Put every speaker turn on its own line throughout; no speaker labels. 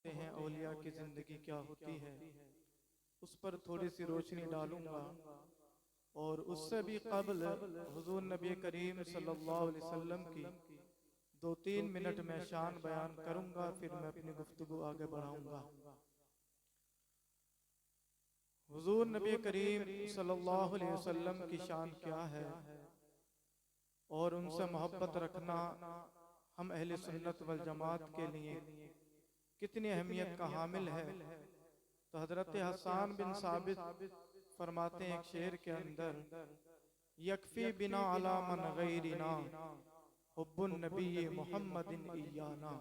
हैं औलिया की जिंदगी क्या होती है, उस पर थोड़ी सी रोशनी डालूंगा। और उससे भी कबल हुजूर नबी करीम सल्लल्लाहु अलैहि वसल्लम की 2-3 मिनट में शान बयान करूंगा, फिर मैं अपनी गुफ्तगू आगे बढ़ाऊंगा। हुजूर नबी करीम सल्लल्लाहु अलैहि वसल्लम की शान क्या है और उनसे मोहब्बत रखना हम अहले सुन्नत वल जमात के लिए कितनी अहमियत का हामिल है। तो हजरत हसन बिन साबित फरमाते हैं एक शेर के अंदर, यकफी बिना अला मन गैरिना हुब्बुन नबी मुहम्मदिन इयाना।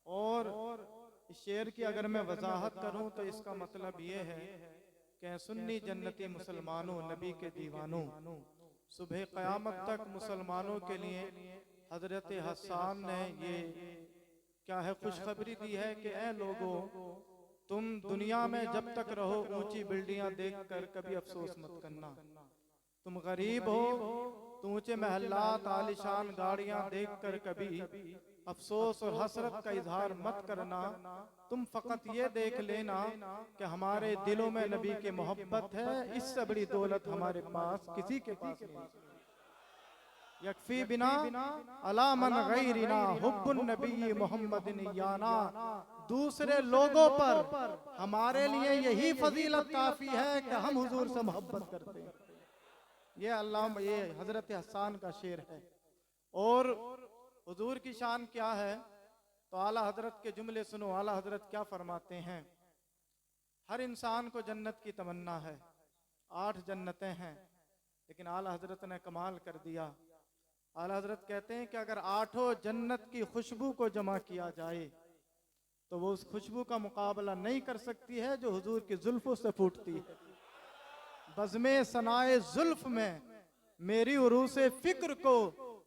और इस शेर की अगर मैं वजाहत करूं तो इसका मतलब ये है कि सुन्नी जन्नती मुसलमानों, नबी के दीवानों, सुबह क़यामत तक मुसलमानों के लिए हजरत हसन ने ये क्या है खुशखबरी दी है कि ए लोगों, तुम दुनिया में जब तक रहो ऊंची बिल्डिंगां देखकर कभी अफसोस मत करना। तुम गरीब हो तो ऊंचे महल्लात आलिशान गाड़ियां देखकर कभी अफसोस और हसरत का इजहार मत करना। तुम फकत ये देख लेना कि हमारे दिलों में नबी की मोहब्बत है, इससे बड़ी दौलत हमारे पास किसी के पास नहीं। यकफी बिना अला मन गैरिना हुब्बुन नबी मुहम्मदिन याना। दूसरे लोगों पर हमारे लिए यही फजीलत काफी है कि हम हुजूर से मोहब्बत करते हैं। ये हजरत हसन का शेर है। और हुजूर की शान क्या है तो आला हजरत के जुमले सुनो। आला हजरत क्या फरमाते हैं, हर इंसान को जन्नत की तमन्ना है, 8 जन्नतें हैं, लेकिन आला हजरत ने कमाल कर दिया। आला हजरत कहते हैं कि अगर 8 जन्नत की खुशबू को जमा किया जाए तो वो उस खुशबू का मुकाबला नहीं कर सकती है जो हुजूर की जुल्फों से फूटती है। बज़्मे सनाए जुल्फ में मेरी उरूसे फिक्र को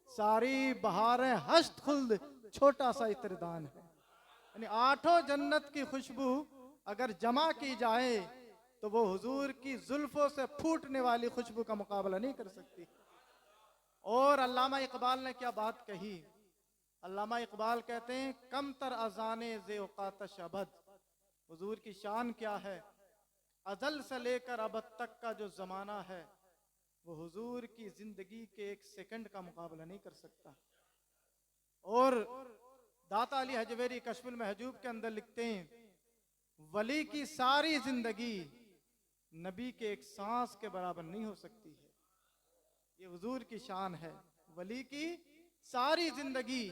सारी बहारें हश्त खुल्द छोटा सा इत्रदान है। यानी 8 जन्नत की खुशबू अगर जमा की जाए तो वो हुजूर की जुल्फों से फूटने वाली खुशबू का मुकाबला नहीं कर सकती। और अल्लामा इकबाल ने क्या बात कही, अल्लामा इकबाल कहते हैं कम तर अजाने जे औकात शबद। हुजूर की शान क्या है, अजल से लेकर अब तक का जो जमाना है वो हुजूर की जिंदगी के 1 सेकंड का मुकाबला नहीं कर सकता। और दाता अली हजवेरी कश्फुल महजूब के अंदर लिखते हैं, वली की सारी जिंदगी नबी के एक सांस के बराबर नहीं हो सकती है। ये हुजूर की शान है, वली की सारी जिंदगी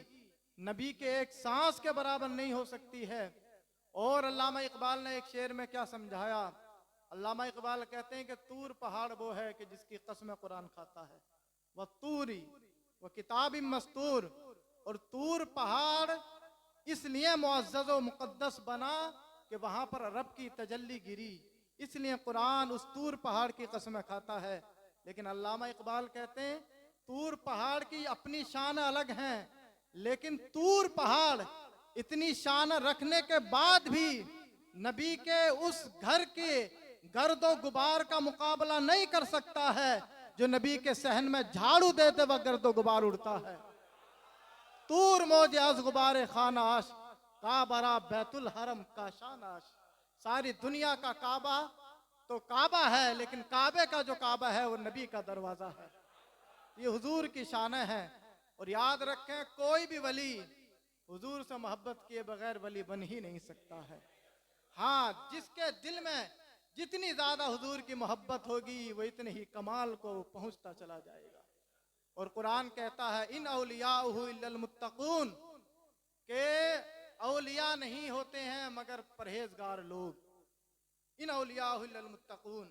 नबी के एक सांस के बराबर नहीं हो सकती है। और अल्लामा इकबाल ने एक शेर में क्या समझाया, अल्लामा इकबाल कहते हैं कि तूर पहाड़ वो है कि जिसकी कसम कुरान खाता है, वह तूरी वह किताब मस्तूर। और तूर पहाड़ इसलिए मुअज़्ज़ज़ व मुक़द्दस बना कि वहां पर रब की तजल्ली गिरी, इसलिए कुरान उस तूर पहाड़ की कसम खाता है। लेकिन अल्लामा इकबाल कहते हैं तूर पहाड़ की अपनी शान अलग है, लेकिन तूर पहाड़ इतनी शान रखने के बाद भी नबी के उस घर के गर्दो गुबार का मुकाबला नहीं कर सकता है जो नबी के सहन में झाड़ू देते वक्त गर्दो गुबार उड़ता है। तूर मौजे अज गुबारे खानाश काबरा बैतुल हरम का शानाश। सारी दुनिया का काबा तो काबा है, लेकिन काबे का जो काबा है वो नबी का दरवाजा है। ये हुजूर की शान है। और याद रखें कोई भी वली हुजूर से मोहब्बत किए बगैर वली बन ही नहीं सकता है। हाँ, जिसके दिल में जितनी ज्यादा हुजूर की मोहब्बत होगी वो इतने ही कमाल को पहुंचता चला जाएगा। और कुरान कहता है इन औलियाहु इल्लल मुत्तकून, के औलिया नहीं होते हैं मगर परहेजगार लोग। इन औलियाहु इल्लल मुत्तकून,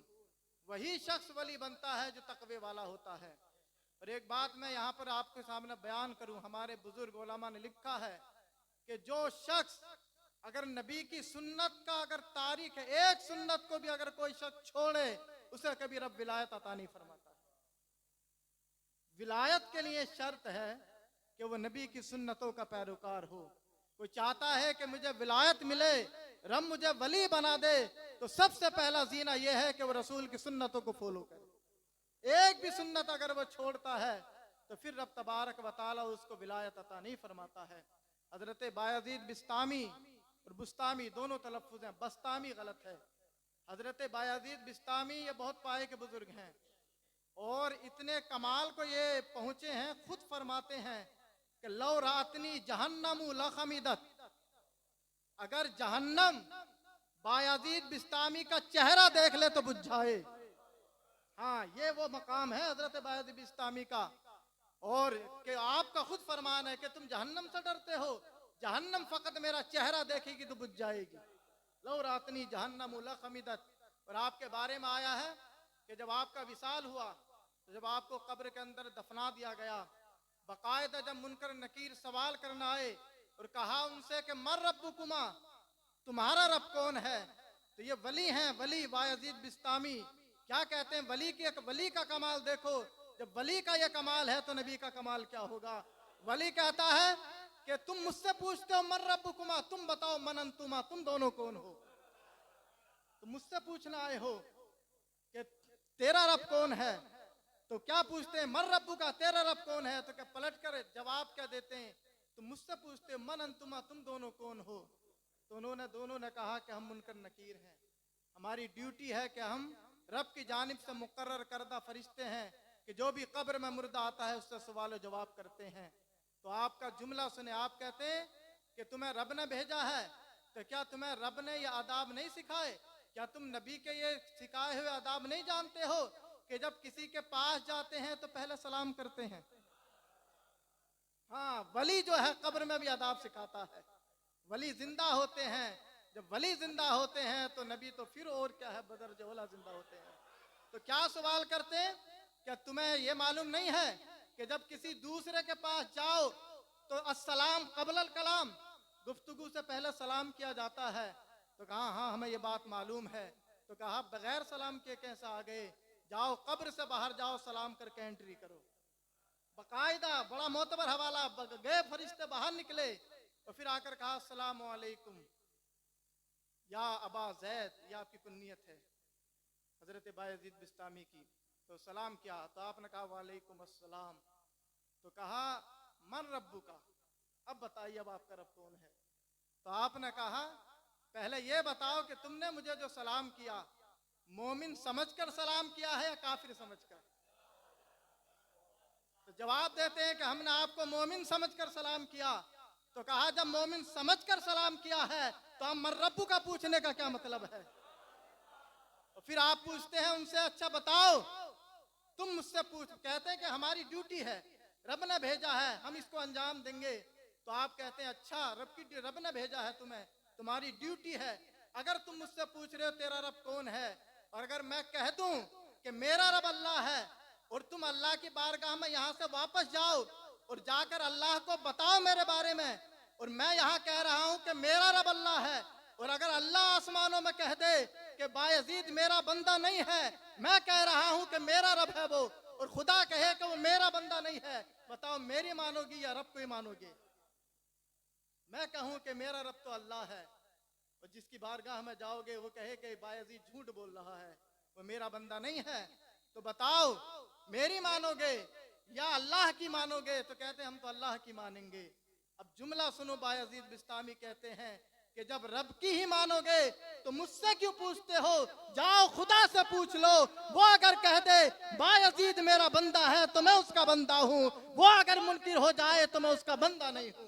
वही शख्स वली बनता है जो तकवे वाला होता है। और एक बात मैं यहाँ पर आपके सामने बयान करूं, हमारे बुजुर्ग उलमा ने लिखा है कि जो शख्स अगर नबी की सुन्नत का अगर तारीख है, एक सुन्नत को भी अगर कोई शख्स छोड़े उसे कभी रब विलायत अता नहीं फरमाता। विलायत के लिए शर्त है कि वो नबी की सुन्नतों का पैरोकार हो। कोई चाहता है कि मुझे विलायत मिले, रब मुझे वली बना दे, तो सबसे पहला जीना यह है कि वो रसूल की सुन्नतों को फॉलो करे। एक भी सुन्नत अगर वो छोड़ता है तो फिर रब तबारक व तआला उसको विलायत अता नहीं फरमाता है। हजरत बायजीद बिस्तामी
और बुस्तामी दोनों तलफ्फुज़ हैं, बस्तामी गलत है। हजरत बायजीद बिस्तामी ये बहुत पाए के बुजुर्ग हैं और इतने कमाल को ये पहुंचे हैं, खुद फरमाते हैं कि लौ रातनी जहन्नम लखमिदत, अगर जहन्नम बायजीद बिस्तामी का चेहरा देख ले तो बुझ जाए। हाँ, ये वो मकाम है हजरत बायजीद बिस्तामी का। और कि आपका खुद फरमान है कि तुम जहन्नम से डरते हो, जहन्नम फकत मेरा चेहरा देखेगी तो बुझ जाएगी। लौ रातनी जहन्नम लखमिदत। और आपके बारे में आया है कि जब आपका विसाल हुआ तो जब आपको कब्र के अंदर दफना दिया गया, बाकायदा जब मुनकर नकीर सवाल करना आए और कहा उनसे कि मर रब्बुकुमा, तुम्हारा रब कौन है, तो ये वली हैं, वली बायजीद बिस्तामी। क्या कहते हैं, वली की एक वली का कमाल देखो। जब वली का ये कमाल है तो नबी का कमाल क्या होगा। वली कहता है कि तुम मुझसे पूछते हो मर रब्बुकुमा, तुम बताओ मन अंतुमा, तुम दोनों कौन हो। तुम मुझसे पूछना आए हो कि तेरा रब कौन है, तो क्या पूछते हैं मर रब्बु का, तेरा रब कौन है, तो क्या पलट कर जवाब क्या देते हैं, तुम मुझसे पूछते हो मन अंतुमा, तुम दोनों कौन हो। तो उन्होंने दोनों ने कहा कि हम मुनकर नकीर हैं, हमारी ड्यूटी है कि हम रब की जानिब से मुकर्रर करदा फरिश्ते हैं कि जो भी कब्र में मुर्दा आता है उससे सवाल जवाब करते हैं। तो आपका जुमला सुने, आप कहते हैं कि तुम्हें रब ने भेजा है, तो क्या तुम्हें रब ने ये आदाब नहीं सिखाए, क्या तुम नबी के ये सिखाए हुए आदाब नहीं जानते हो कि जब किसी के पास जाते हैं तो पहले सलाम करते हैं। हाँ, वली जो है कब्र में भी आदाब सिखाता है। वली जिंदा होते हैं, जब वली जिंदा होते हैं तो नबी तो फिर और क्या है, बदर जवला जिंदा होते हैं। तो क्या सवाल करते हैं, क्या तुम्हें यह मालूम नहीं है कि जब किसी दूसरे के पास जाओ तो अस्सलाम कबलल कलाम, गुफ्तगू से पहले सलाम किया जाता है। तो कहा हाँ हमें ये बात मालूम है। तो कहा बगैर सलाम के कैसे आ गए, जाओ कब्र से बाहर जाओ, सलाम करके एंट्री करो। बाकायदा बड़ा मोतबर हवाला, गए फरिश्ते बाहर निकले और फिर आकर कहा अस्सलाम वालेकुम या अबा जैद, या आपकी कुन्नियत है हजरत बायजीद बिस्तामी की। तो सलाम किया तो आपने कहा वालेकुम अस्सलाम। तो कहा मन रब्बु का, अब बताइए अब आपका रब कौन है। तो आपने कहा पहले ये बताओ कि तुमने मुझे जो सलाम किया, मोमिन समझकर सलाम किया है या काफिर समझकर। तो जवाब देते हैं कि हमने आपको मोमिन समझकर सलाम किया। तो कहा जब मोमिन समझकर सलाम किया है तो हम मर रब्बु का पूछने का क्या मतलब है। और फिर आप पूछते हैं उनसे अच्छा बताओ तुम मुझसे पूछ, कहते हैं कि हमारी ड्यूटी है, रब ने भेजा है, हम इसको अंजाम देंगे। तो आप कहते हैं अच्छा रब ने भेजा है तुम्हें, तुम्हारी ड्यूटी है। अगर तुम मुझसे पूछ रहे हो तेरा रब कौन है, और अगर मैं कह दूं कि मेरा रब अल्लाह है और तुम अल्लाह की बारगाह में यहाँ से वापस जाओ और जाकर अल्लाह को बताओ मेरे बारे में, और मैं यहाँ कह रहा हूँ कि मेरा रब अल्लाह है, और अगर अल्लाह आसमानों में कह दे कि बायजीद मेरा बंदा नहीं है, मैं कह रहा हूँ कि मेरा रब है वो, और खुदा कहे कि वो मेरा बंदा नहीं है, बताओ मेरी मानोगी या रब को ही मानोगे। मैं कहूँ कि मेरा रब तो अल्लाह है, और जिसकी बारगाह में जाओगे वो कहे कि बायजीद झूठ बोल रहा है, वो मेरा बंदा नहीं है, तो बताओ मेरी मानोगे या अल्लाह की मानोगे। तो कहते हैं हम तो अल्लाह की मानेंगे। अब जुमला सुनो, बायजीद बिस्तामी कहते हैं कि जब रब की ही मानोगे तो मुझसे क्यों पूछते हो, जाओ खुदा से पूछ लो, वो अगर कह दे बायजीद मेरा बंदा है तो मैं उसका बंदा हूँ, वो अगर मुनकिर हो जाए तो मैं उसका बंदा नहीं हूँ।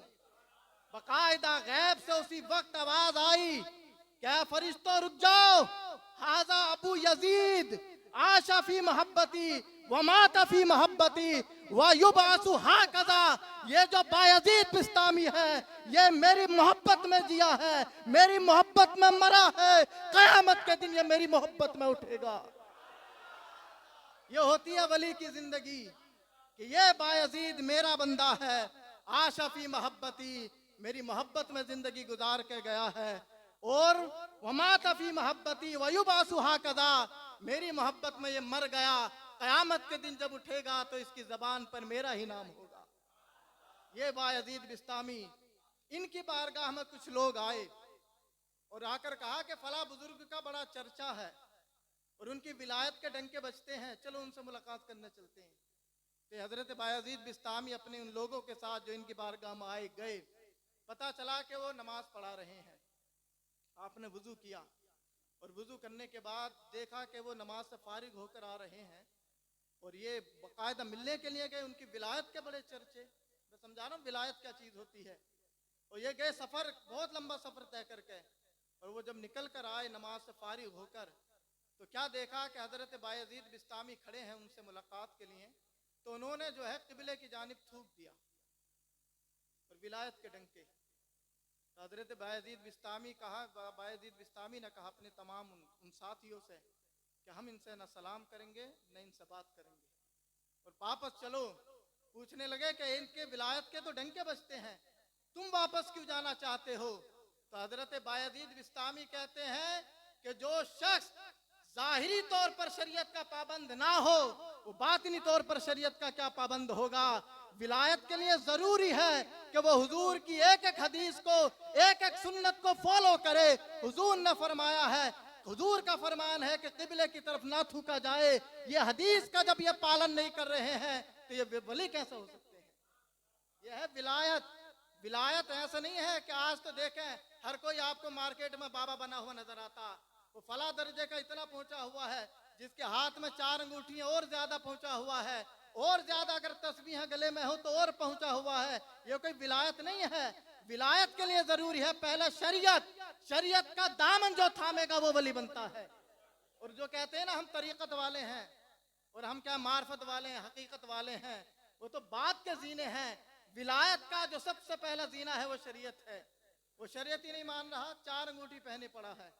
बाकायदा गैब से उसी वक्त आवाज आई, क्या फरिश्तों रुक जाओ, हाजा अबू यजीद आशा फी मोहब्बती व माता फी मोहब्बती व युबासु हाकदा। ये जो बायजीद बिस्तामी है ये मेरी मोहब्बत में जिया है, मेरी मोहब्बत में मरा है, कयामत के दिन ये मेरी मोहब्बत में उठेगा। ये होती है वली की जिंदगी कि ये बायजीद मेरा बंदा है, आशा फी मोहब्बती, मेरी मोहब्बत में जिंदगी गुजार के गया है, और वमाता फी मोहब्बती वयुबासु हाकदा, मेरी मोहब्बत में ये मर गया, कयामत के दिन जब उठेगा तो इसकी जबान पर मेरा ही नाम होगा। ये बायजीद बिस्तामी, इनकी बारगाह में कुछ लोग आए और आकर कहा कि फला बुजुर्ग का बड़ा चर्चा है और उनकी विलायत के डंके बजते हैं, चलो उनसे मुलाकात करने चलते हैं। तो हजरत बायजीद बिस्तामी अपने उन लोगों के साथ जो इनकी बारगाह में आए गए, पता चला कि वो नमाज पढ़ा रहे हैं। आपने वुजू किया और वुजू करने के बाद देखा कि वो नमाज से फारिग होकर आ रहे हैं और ये बाकायदा मिलने के लिए गए, उनकी विलायत के बड़े चर्चे, मैं समझा रहा हूँ विलायत क्या चीज़ होती है। और ये गए सफ़र, बहुत लंबा सफ़र तय करके, और वो जब निकल कर आए नमाज से फारिग होकर, तो क्या देखा कि हज़रत बायज़ीद बिस्तामी खड़े हैं उनसे मुलाकात के लिए। तो उन्होंने जो है क़िबले की जानिब थूक दिया और विलायत के डंके। तो हज़रत बायज़ीद बिस्तामी ने कहा अपने तमाम उन साथियों से कि हम इनसे न सलाम करेंगे न इनसे बात करेंगे, और वापस चलो। पूछने लगे कि इनके विलायत के तो डंके बजते हैं, तुम वापस क्यों जाना चाहते हो? तो हज़रत बायज़ीद बिस्तामी कहते हैं कि जो शख्स ज़ाहिरी तौर पर शरीयत का पाबंद ना हो, वो बातिनी तौर पर शरीयत का क्या पाबंद होगा। विलायत के लिए जरूरी है कि वो हुजूर की एक एक हदीस को, एक एक सुन्नत को फॉलो करे। हुजूर ने फरमाया है, हुजूर का फरमान है कि क़िबले की तरफ ना थूका जाए। ये हदीस का जब ये पालन नहीं कर रहे हैं तो ये वली कैसे हो सकते हैं? ये है विलायत। विलायत ऐसा नहीं है कि आज तो देखें हर कोई आपको मार्केट में बाबा बना हुआ नजर आता, वो फला दर्जे का इतना पहुंचा हुआ है जिसके हाथ में 4 अंगूठियां और ज्यादा पहुंचा हुआ है, और ज्यादा अगर तस्बीह गले में हो तो और पहुंचा हुआ है। ये कोई विलायत नहीं है। विलायत के लिए जरूरी है पहले शरीयत, शरीयत का दामन जो थामेगा वो वली बनता है। और जो कहते हैं ना हम तरीकत वाले हैं और हम क्या मार्फत वाले हैं, हकीकत वाले हैं, वो तो बात के जीने हैं। विलायत का जो सबसे पहला जीना है वो शरीयत है। वो शरीयत ही नहीं मान रहा, 4 अंगूठी पहने पड़ा है।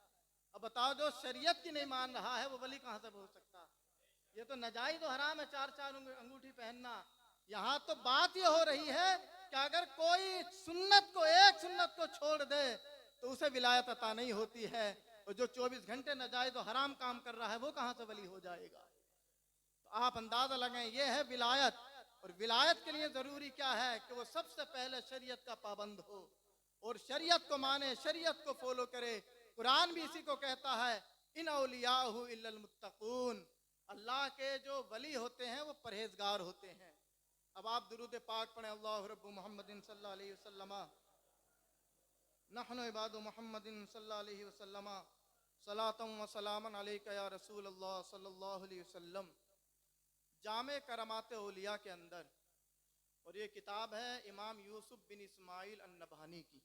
अब बताओ जो शरीयत की नहीं मान रहा है वो वली कहां से हो सकता? ये तो नाजायज और हराम है 4 अंगूठी पहनना। यहाँ तो बात ये हो रही है कि अगर कोई सुन्नत को, एक सुन्नत को छोड़ दे तो उसे विलायत अता नहीं होती है, और जो 24 घंटे नाजायज और हराम काम कर रहा है वो कहां से वली हो जाएगा? तो आप अंदाजा लगाएं, ये है विलायत। और विलायत के लिए जरूरी क्या है कि वो सबसे पहले शरीयत का पाबंद हो और शरीयत को माने, शरीयत को फॉलो करे। कुरान भी इसी को कहता है, इन औलियाहु इल्लल मुत्तकून, अल्लाह के जो वली होते हैं वो परहेजगार होते हैं। अब आप दुरूद पाक पढ़ें, अल्लाहु रब्बु मुहम्मदिन सल्लल्लाहु अलैहि वसल्लम, नहनु इबादु मुहम्मदिन सल्लल्लाहु अलैहि वसल्लम, सलातम व सलामन अलैका या रसूल अल्लाह सल्लल्लाहु अलैहि वसल्लम। जामे करमाते औलिया के अंदर, और ये किताब है इमाम यूसुफ बिन इस्माइल अन्नबहानी की,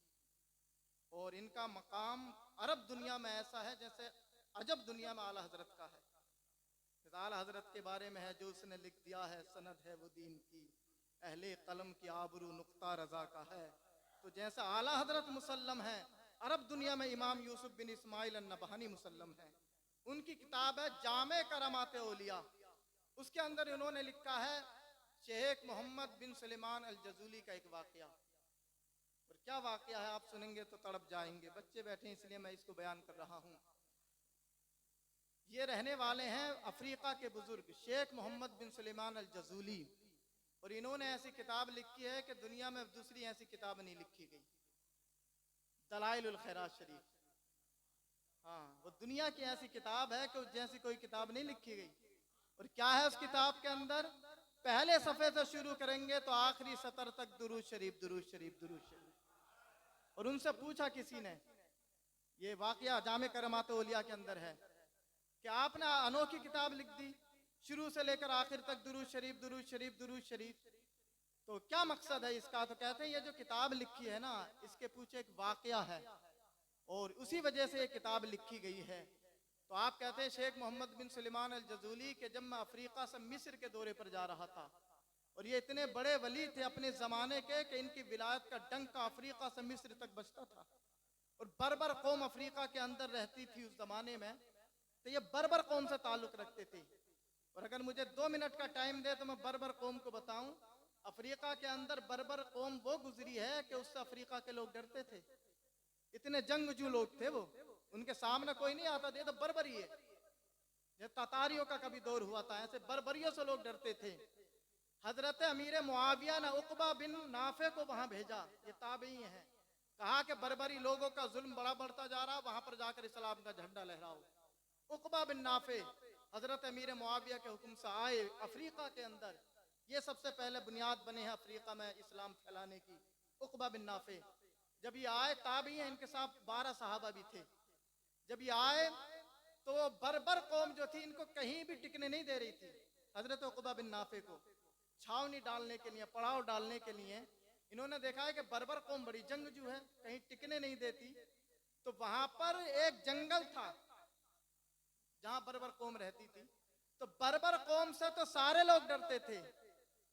और इनका मकाम अरब दुनिया में ऐसा है जैसे अजब दुनिया में आला हजरत का है। आला हजरत के बारे में है जो उसने लिख दिया है, सनद है वो दीन की, अहले कलम की आबरू नुक्ता रजा का है। तो जैसे आला हजरत मुसल्लम है, अरब दुनिया में इमाम यूसुफ बिन इस्माइल अन्नबहानी मुसल्लम है। उनकी किताब है जामे करमाते औलिया। उसके अंदर इन्होंने लिखा है शेख मोहम्मद बिन सुलेमान अल जजूली का एक वाकया। और क्या वाकया है आप सुनेंगे तो तड़प जाएंगे। बच्चे बैठे इसलिए मैं इसको बयान कर रहा हूँ। ये रहने वाले हैं अफ्रीका के बुजुर्ग शेख मोहम्मद बिन सुलेमान अल जजूली, और इन्होंने ऐसी किताब लिखी है कि दुनिया में दूसरी ऐसी किताब नहीं लिखी गई, दलाइलुल खैरात शरीफ। हाँ, वो दुनिया की ऐसी किताब है कि जैसी कोई किताब नहीं लिखी गई। और क्या है उस किताब के अंदर? पहले सफे से शुरू करेंगे तो आखिरी सतर तक दुरूद शरीफ, दुरूद शरीफ, दुरूद शरीफ। और उनसे पूछा किसी ने, ये वाकया जामे करमात औलिया के अंदर है, कि आपने अनोखी किताब लिख दी, शुरू से लेकर आखिर तक दुरूद शरीफ, दुरूद शरीफ, दुरूद शरीफ, तो क्या मकसद है इसका? तो कहते हैं ये जो किताब लिखी है ना, इसके पीछे एक वाकया है और उसी वजह से ये किताब लिखी गई है। तो आप कहते हैं शेख मोहम्मद बिन सुलेमान अल जजूली के जब मैं अफ्रीका से मिस्र के दौरे पर जा रहा था, और ये इतने बड़े वली थे अपने जमाने के कि इनकी विलायत का डंका अफ्रीका से मिस्र तक बजता था। और बर्बर कौम अफ्रीका के अंदर रहती थी उस जमाने में, तो ये बर्बर कौम से ताल्लुक रखते थे। और अगर मुझे 2 मिनट का टाइम दे तो मैं बर्बर कौम को बताऊं, अफ्रीका के अंदर बर्बर कौम वो गुजरी है कि उससे अफ्रीका के लोग डरते थे। इतने जंगजू लोग थे वो, उनके सामने कोई नहीं आता, ये तो बर्बरी है। ये तातारियों का कभी दौर हुआ था, ऐसे बर्बरियों से लोग डरते थे। हजरत अमीर मुआविया ने उकबा बिन नाफे को वहां भेजा, ये ताबई हैं, कहा कि बर्बरी लोगों का जुल्म बड़ा बढ़ता जा रहा, वहां पर जाकर इस्लाम का झंडा लहराओ। उकबा बिन नाफे हजरत अमीर मुआविया के हुक्म से आए अफ्रीका के अंदर। ये सबसे पहले बुनियाद बने हैं अफ्रीका में इस्लाम फैलाने की, उकबा बिन नाफे। जब ये आए ताबी हैं, इनके साथ 12 सहाबा भी थे। जब ये आए तो वो बर्बर कौम जो थी इनको कहीं भी टिकने नहीं दे रही थी। हजरत उक़बा बिन नाफे को छावनी डालने के लिए, पड़ाव डालने के लिए इन्होंने देखा है कि बर्बर कौम बड़ी जंगजू है, कहीं टिकने नहीं देती। तो वहां पर एक जंगल था जहां बर्बर कौम रहती थी। तो बर्बर कौम से तो सारे लोग डरते थे,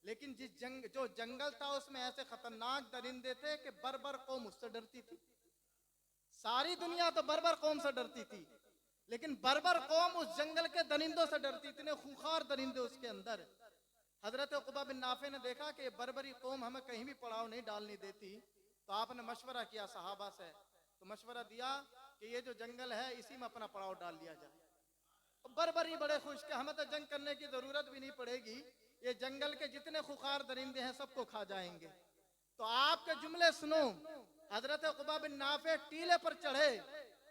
लेकिन जो जंगल था उसमें ऐसे खतरनाक दरिंदे थे कि बर्बर कौम उससे डरती थी। सारी दुनिया तो बर्बर कौम से डरती थी, लेकिन बर्बर कौम उस जंगल के दरिंदों से डरती। इतने खूंखार दरिंदे उसके अंदर। हजरत उक़बा बिन नाफे ने देखा कि बर्बरी कौम हमें कहीं भी पड़ाव नहीं डालने देती। तो आपने मशवरा किया सहाबा से, तो मशवरा दिया कि ये जो जंगल है इसी में अपना पड़ाव डाल लिया जाए। तो बर्बरी बड़े खुश कि हमें तो जंग करने की जरूरत भी नहीं पड़ेगी, ये जंगल के जितने खुखार दरिंदे हैं सबको खा जाएंगे। तो आपके जुमले सुनो। हजरत उक़बा बिन नाफे टीले पर चढ़े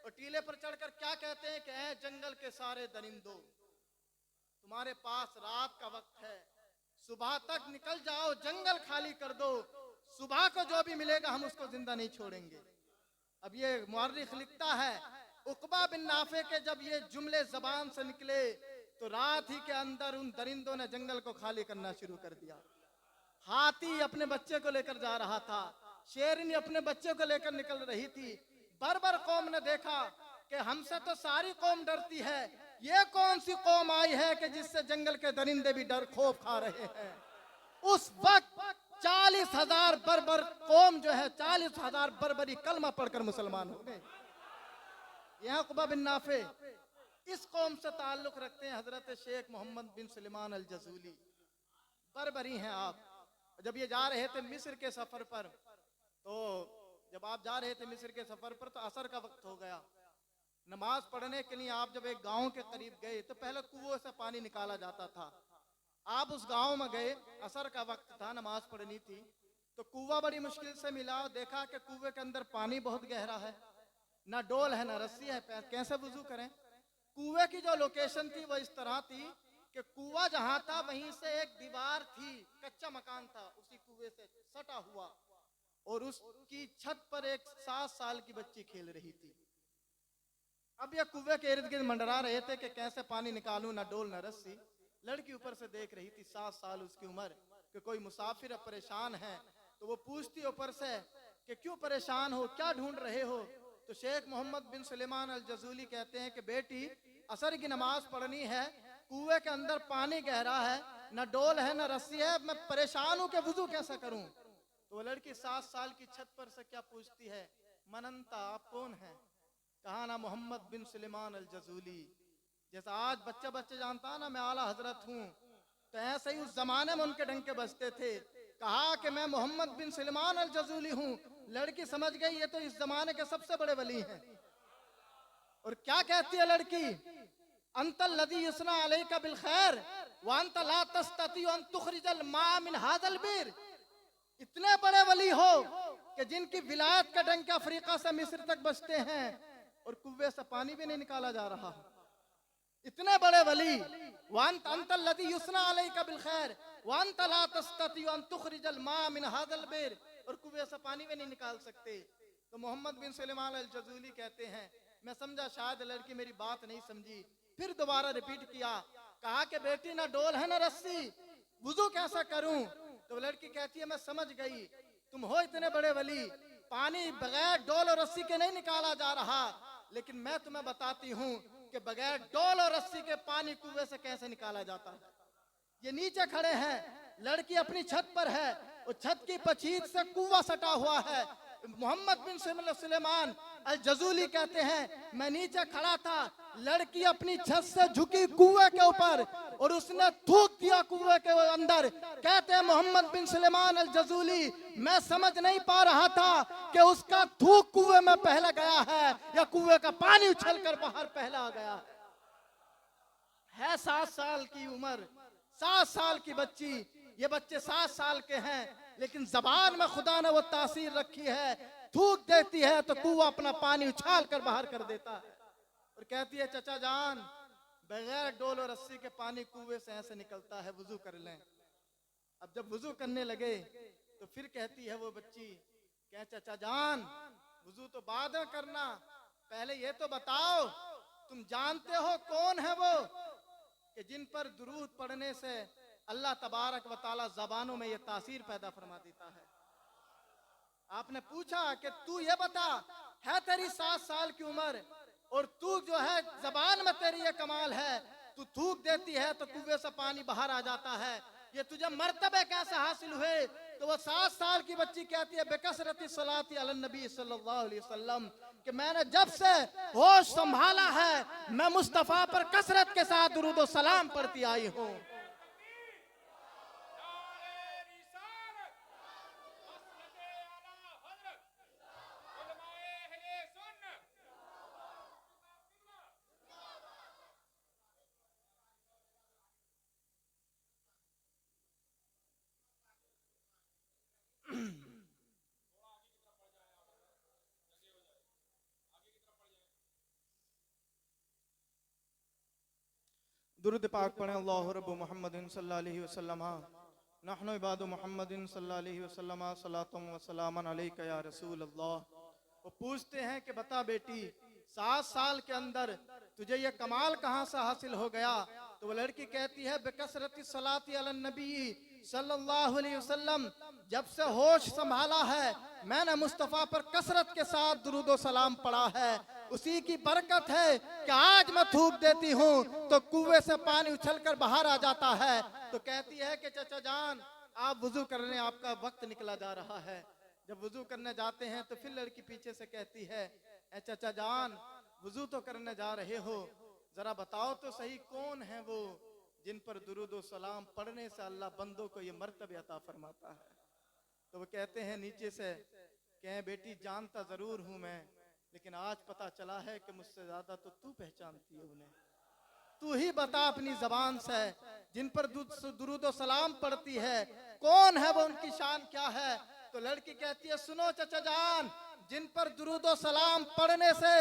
और टीले पर चढ़कर क्या कहते हैं कि ऐ जंगल के सारे दरिंदों, तुम्हारे पास रात का वक्त है, सुबह तक निकल जाओ, जंगल खाली कर दो, सुबह को जो भी मिलेगा हम उसको जिंदा नहीं छोड़ेंगे। अब ये मुअर्रिख लिखता है उक़बा बिन नाफे के जब ये जुमले जबान से निकले तो रात ही के अंदर उन दरिंदों ने जंगल को खाली करना शुरू कर दिया। हाथी अपने बच्चे को लेकर जा रहा था, शेरनी अपने बच्चे को लेकर निकल रही थी। बर्बर कौम ने देखा कि हमसे तो सारी कौम डरती है, ये कौन सी कौम आई है कि जिससे जंगल के दरिंदे भी डर खौफ खा रहे हैं। उस वक्त 40,000 बर्बर कौम जो है, 40,000 बर्बरी कलमा पढ़कर मुसलमान हो गए। यहाँ उक़बा बिन नाफे इस कौम से ताल्लुक रखते हैं हजरत शेख मोहम्मद बिन सुलेमान अल जज़ूली, बर्बरी हैं आप। जब ये जा रहे थे मिस्र के सफर पर, तो जब आप जा रहे थे मिस्र के सफर पर तो असर का वक्त हो गया। नमाज पढ़ने के लिए आप जब एक गांव के करीब गए तो पहले कुओं से पानी निकाला जाता था। आप उस गांव में गए, असर का वक्त था, नमाज पढ़नी थी, तो कुआं बड़ी मुश्किल से मिला। देखा कि कुएं के अंदर पानी बहुत गहरा है, ना डोल है ना रस्सी है, कैसे वुजू करें। कुएं की जो लोकेशन थी वो इस तरह थी कि कुआं जहां था वहीं से एक दीवार थी, कच्चा मकान था उसी कुएं से सटा हुआ, और उसकी छत पर एक 7 साल की बच्ची खेल रही थी। अब ये कुएं के इर्द गिर्द मंडरा रहे थे कि कैसे पानी निकालूं, ना डोल ना रस्सी। लड़की ऊपर से देख रही थी, 7 साल उसकी उम्र, कि कोई मुसाफिर परेशान है। तो वो पूछती ऊपर से कि क्यों परेशान हो, क्या ढूंढ रहे हो। तो शेख मोहम्मद बिन सुलेमान अल जज़ूली कहते हैं कि बेटी असर की नमाज पढ़नी है, कुएं के अंदर पानी गहरा है, ना डोल है ना रस्सी है, मैं परेशान हूं कि वुजू कैसे करूं। तो वो लड़की 7 साल की छत पर से क्या पूछती है, मनंता आप कौन है। कहा ना मोहम्मद बिन सुलेमान अल जज़ूली। जैसा आज बच्चे बच्चे जानता ना मैं आला हजरत हूँ, तो ऐसे ही उस जमाने में उनके डंके बजते थे। कहा कि मैं मोहम्मद बिन सुलेमान अल जज़ूली हूँ। लड़की समझ गई ये तो इस जमाने के सबसे बड़े वली हैं। और क्या कहती है लड़की, अंतल लदी युस्ना अलैका बिल खैर व अंत ला तस्तती अन तुखरिजल मा मिन हादल बीर। इतने बड़े वली हो कि जिनकी विलायत का डंका अफ्रीका से मिस्र तक बजते हैं और कुएं से पानी भी नहीं निकाला जा रहा। इतने बड़े वली, वांत अंतल लदी युस्ना अलैका बिल खैर वांत ला तस्तती अन तुखरिजल मा मिन हादल बीर, और कुएं से पानी भी नहीं निकाल सकते। तो मोहम्मद बिन सुलेमान अल जज़ूली कहते हैं मैं समझा शायद लड़की मेरी बात नहीं समझी। फिर दोबारा रिपीट किया, कहा कि बेटी ना डोल है ना रस्सी, वुजू कैसा करूं। तो लड़की कहती है मैं समझ गई, तुम हो इतने बड़े वली, पानी बगैर डोल और रस्सी के नहीं निकाला जा रहा, लेकिन मैं तुम्हें बताती हूँ कि बगैर डोल और रस्सी के पानी कुएं से कैसे निकाला जाता है। ये नीचे खड़े हैं, लड़की अपनी छत पर है, और छत की पछीत से कुआं सटा हुआ है। मोहम्मद बिन सुलेमान अल जज़ूली कहते हैं मैं नीचे खड़ा था, लड़की अपनी छत से झुकी कुएं के ऊपर और उसने थूक दिया कुएं के अंदर। कहते हैं मोहम्मद बिन सुलेमान अल जज़ूली मैं समझ नहीं पा रहा था कि उसका थूक कुएं में पहले गया है या कुएं का पानी उछलकर बाहर पहला गया है। 7 साल की उम्र, 7 साल की बच्ची, ये बच्चे 7 साल के हैं, लेकिन जबान में खुदा ने वो तासीर रखी है, थूक देती है तो कुआं अपना पानी उछाल कर बाहर कर देता है और कहती है चचा जान बगैर डोल और रस्सी के पानी कुएं से ऐसे निकलता है, वुजू कर लें। अब जब वुजू करने लगे तो फिर कहती है वो बच्ची, क्या चचा जान वुजू तो बाद में करना, पहले ये तो बताओ, तुम जानते हो कौन है वो कि जिन पर दुरूद पढ़ने से अल्लाह तबारक व तआला ज़बानों में ये तासीर पैदा फरमा देता है। आपने पूछा कि तू ये बता, है तेरी 7 साल की उम्र और तू जो है जबान में तेरी ये कमाल है, तू थूक देती है तो कुएं से पानी बाहर आ जाता है, ये तुझे मर्तबे कैसे हासिल हुए? तो वो 7 साल की बच्ची कहती है बेकसरती सलाती अलन नबी सल्लल्लाहु अलैहि वसल्लम, कि मैंने जब से होश संभाला है मैं मुस्तफा पर कसरत के साथ दुरूद व सलाम पढ़ती आई हूँ।
दुरूद पाक पढ़ें। अल्लाहु रब्बु मुहम्मदिन सल्लल्लाहु अलैहि वसल्लम नहनु इबादु मुहम्मदिन सल्लल्लाहु अलैहि वसल्लम सलातुम व सलामन अलैका या रसूल अल्लाह।
वो पूछते हैं कि बता बेटी, 7 साल के अंदर तुझे ये कमाल कहाँ से हासिल हो गया? तो वो लड़की कहती है बेकसरती सलाती अलन नबी सल्लल्लाहु अलैहि वसल्लम, जब से होश संभाला है मैंने मुस्तफा पर कसरत के साथ दुरूद व सलाम पढ़ा है, उसी की बरकत है कि आज मैं थूक देती हूँ तो कुएं से पानी उछलकर बाहर आ जाता है। तो कहती है कि चाचा जान, आप वुजू करने, आपका वक्त निकला जा रहा है। जब वुजू करने जाते हैं तो फिर लड़की पीछे से कहती है, ए चाचा जान, वुजू तो करने जा रहे हो, जरा बताओ तो सही कौन है वो जिन पर दुरूद व सलाम पढ़ने से अल्लाह बंदों को ये मर्तबे अता फरमाता है? तो वो कहते हैं नीचे से, कहें बेटी जानता जरूर हूं मैं, लेकिन आज पता चला है कि मुझसे ज्यादा तो तू पहचानती है उन्हें। तू ही बता अपनी जबान से, जिन पर दुरूद व सलाम पढ़ती है कौन है वो, उनकी शान क्या है? तो लड़की कहती है सुनो चचा जान, जिन पर दुरूद व सलाम पढ़ने से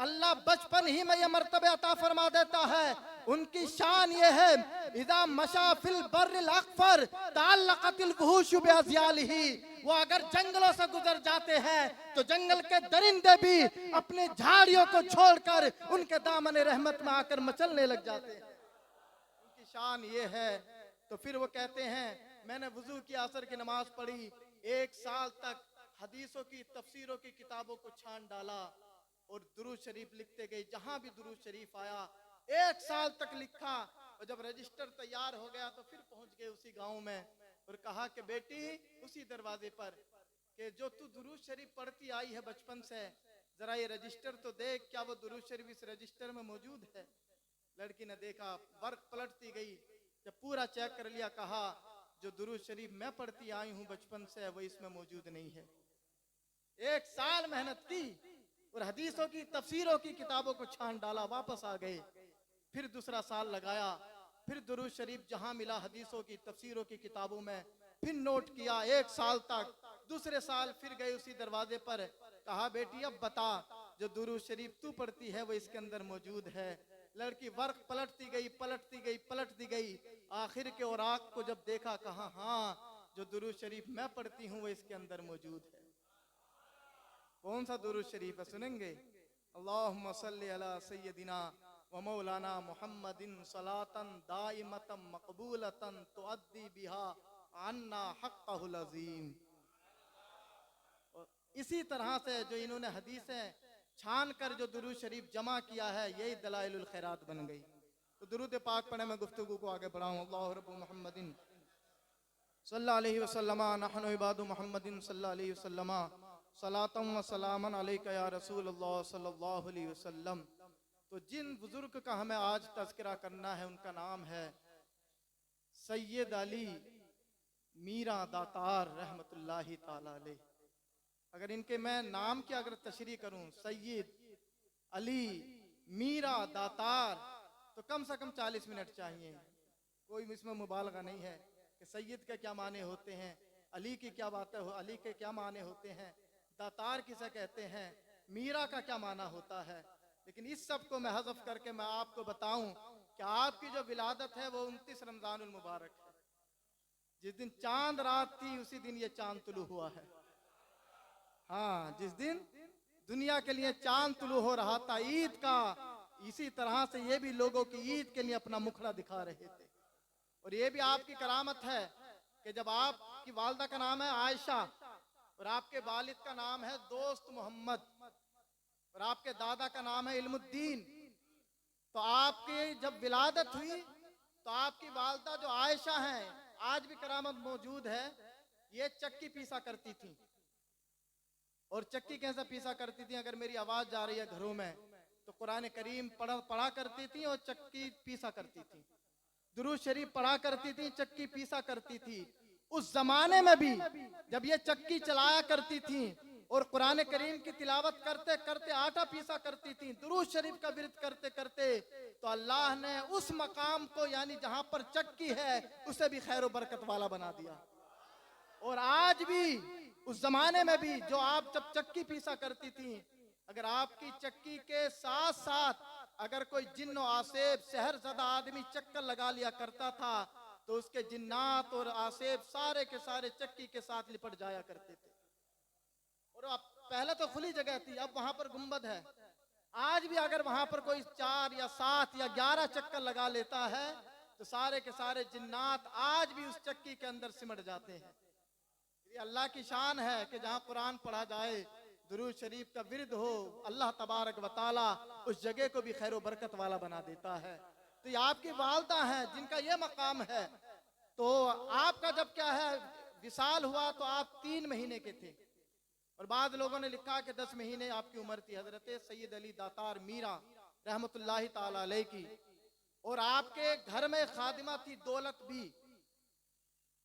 अल्लाह बचपन ही में ये मर्तबे अता फरमा देता है, उनकी शान ये है, इदा मशाफिल बर्रिल अकफर ताल्लक़तिल वहूशु बिअज़यालिही, वो अगर जंगलों से गुजर जाते हैं तो जंगल के दरिंदे भी अपने झाड़ियों को छोड़कर उनके दामन रहमत में आकर मचलने लग जाते हैं। उनकी शान ये है। तो फिर वो कहते हैं मैंने वुजू की, असर की नमाज पढ़ी, 1 साल तक हदीसों की तफसीरों की किताबों को छान डाला और दुरूद शरीफ लिखते गए। जहां भी दुरूद शरीफ आया 1 साल तक लिखा, और जब रजिस्टर तैयार हो गया तो फिर पहुंच गए उसी गांव में और कहा कि बेटी उसी दरवाजे पर कि जो तू दुरूद शरीफ पढ़ती आई है बचपन से, जरा ये रजिस्टर तो देख, क्या वो दुरूद शरीफ इस रजिस्टर में मौजूद है? लड़की ने देखा, वर्क पलटती गई, जब पूरा चेक कर लिया कहा जो दुरूद शरीफ मैं पढ़ती आई हूँ बचपन से वो इसमें मौजूद नहीं है। 1 साल मेहनत की और हदीसों की तफसीरों की किताबों को छान डाला, वापस आ गए। फिर दूसरा साल लगाया, फिर दुरूद शरीफ जहां मिला हदीसों की तफसीरों की किताबों में, फिर नोट किया 1 साल तक। दूसरे साल फिर गए उसी दरवाजे पर, कहा बेटी अब बता जो दुरूद शरीफ तू पढ़ती है वो इसके अंदर मौजूद है? लड़की वर्क पलटती गई, पलटती गई, पलटती गई, आखिर के औराक को जब देखा कहा हाँ जो दुरूद शरीफ मैं पढ़ती हूँ वो इसके अंदर मौजूद है। कौन सा दुरूद शरीफ है सुनेंगे? अल्लाहुम्मा सल्ली अला सय्यदिना व मौलाना मुहम्मदिन सलातन दाइमतन मकबूलतन तुअद्दी बिहा अन्ना हक़्क़हुल अज़ीम। इसी तरह से जो इन्होंने हदीसें छान कर जो दुरूद शरीफ जमा किया है, यही दलाइलुल खैरात बन गई। तो दुरूद पाक पढ़ने में गुफ्तगू को आगे बढ़ाऊं। अल्लाहु रब्बु मुहम्मदिन सल्लल्लाहु अलैहि वसल्लम नहनु इबादु मुहम्मदिन सल्लल्लाहु अलैहि वसल्लम सलातम व सलामन अलैका या रसूल अल्लाह सल्लल्लाहु अलैहि वसल्लम। तो जिन बुजुर्ग का हमें आज तज़किरा करना है उनका नाम है सैयद अली मीरा दातार रहमतुल्लाहि ताला अलैह। अगर इनके मैं नाम की अगर तशरीह करूं, सैयद अली मीरा दातार, तो कम से कम 40 मिनट चाहिए। कोई इसमें मुबालगा नहीं है कि सैयद के क्या माने होते हैं, अली की क्या बात है, अली के क्या माने होते हैं, दातार किसे कहते हैं, मीरा का क्या माना होता है। लेकिन इस सब को मैं हज़फ करके मैं आपको बताऊं कि आपकी जो विलादत है वो 29 रमजानुल मुबारक है। जिस दिन चांद रात थी उसी दिन ये चांद तुलू हुआ है। हाँ, जिस दिन दुनिया के लिए चांद तुलू हो रहा था ईद का, इसी तरह से ये भी लोगों की ईद के लिए अपना मुखड़ा दिखा रहे थे। और ये भी आपकी करामत है कि जब आपकी वालदा का नाम है आयशा और आपके वालिद का नाम है दोस्त मोहम्मद और आपके दादा का नाम है इल्मुद्दीन, तो आपकी जब विलादत हुई तो आपकी वालदा जो आयशा हैं, आज भी करामत मौजूद है, ये चक्की पीसा करती थी। और चक्की कैसे पीसा करती थी? अगर मेरी आवाज जा रही है घरों में तो कुरान करीम पढ़ा करती थी और चक्की पीसा करती थी, दुरूद शरीफ पढ़ा करती थी, चक्की पीसा करती थी। उस जमाने में भी जब ये चक्की चलाया करती थी और कुरान करीम की तिलावत करते करते आटा पीसा करती थी, दुरूद शरीफ का विरद करते करते, तो अल्लाह ने उस मकाम को यानी जहां पर चक्की है उसे भी खैर बरकत वाला बना दिया। और आज भी उस जमाने में भी जो आप जब चक्की पीसा करती थी, अगर आपकी चक्की के साथ साथ अगर कोई जिन्न और आसेब शहर ज़दा आदमी चक्कर लगा लिया करता था तो उसके जिन्नात और आसेब सारे के सारे चक्की के साथ लिपट जाया करते थे। और अब पहले तो खुली जगह थी, अब वहां पर गुंबद है। आज भी अगर वहां पर कोई 4 या 7 या 11 चक्कर लगा लेता है तो सारे के सारे जिन्नात आज भी उस चक्की के अंदर सिमट जाते हैं। ये अल्लाह की शान है कि जहां कुरान पढ़ा जाए, दुरूद शरीफ का विरद हो, अल्लाह तबारक व तआला उस जगह को भी खैर बरकत वाला बना देता है। तो ये आपकी वालदा हैं जिनका ये मकाम है। तो आपका जब क्या है विसाल हुआ तो आप 3 महीने के थे और बाद लोगों ने लिखा कि 10 महीने आपकी उम्र थी। हजरत सैयद अली दातार मीरा रहमतुल्लाहि ताला अलैह की, और आपके घर में खादिमा थी दौलत भी।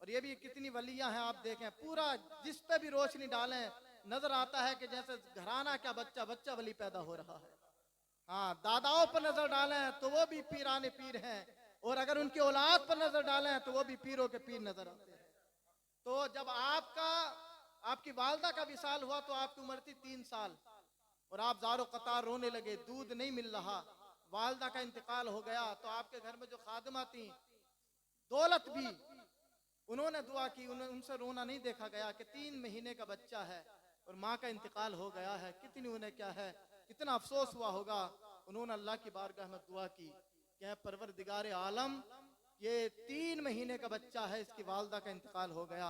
और ये भी कितनी वलियां हैं आप देखें, पूरा जिस पे भी रोशनी डालें नजर आता है कि जैसे घराना क्या बच्चा बच्चा वली पैदा हो रहा है। हाँ, दादाओं पर नजर डालें तो वो भी पीराने पीर हैं, और अगर उनकी औलाद पर नजर डालें तो वो भी पीरों के पीर नजर आते हैं। तो जब आपकी वालदा का विसाल हुआ तो आपकी उम्र थी 3 साल और आप ज़ारो कतार रोने लगे, दूध नहीं मिल रहा, वालदा का इंतकाल हो गया। तो आपके घर में जो खादिमा थी दौलत भी, उन्होंने दुआ की, उनसे रोना नहीं देखा गया कि 3 महीने का बच्चा है और माँ का इंतकाल हो गया है, कितनी उन्हें क्या है कितना अफसोस हुआ होगा। उन्होंने अल्लाह की बारगाह में दुआ की कि परवरदिगार आलम, ये 3 महीने का बच्चा है, इसकी वालदा का इंतकाल हो गया,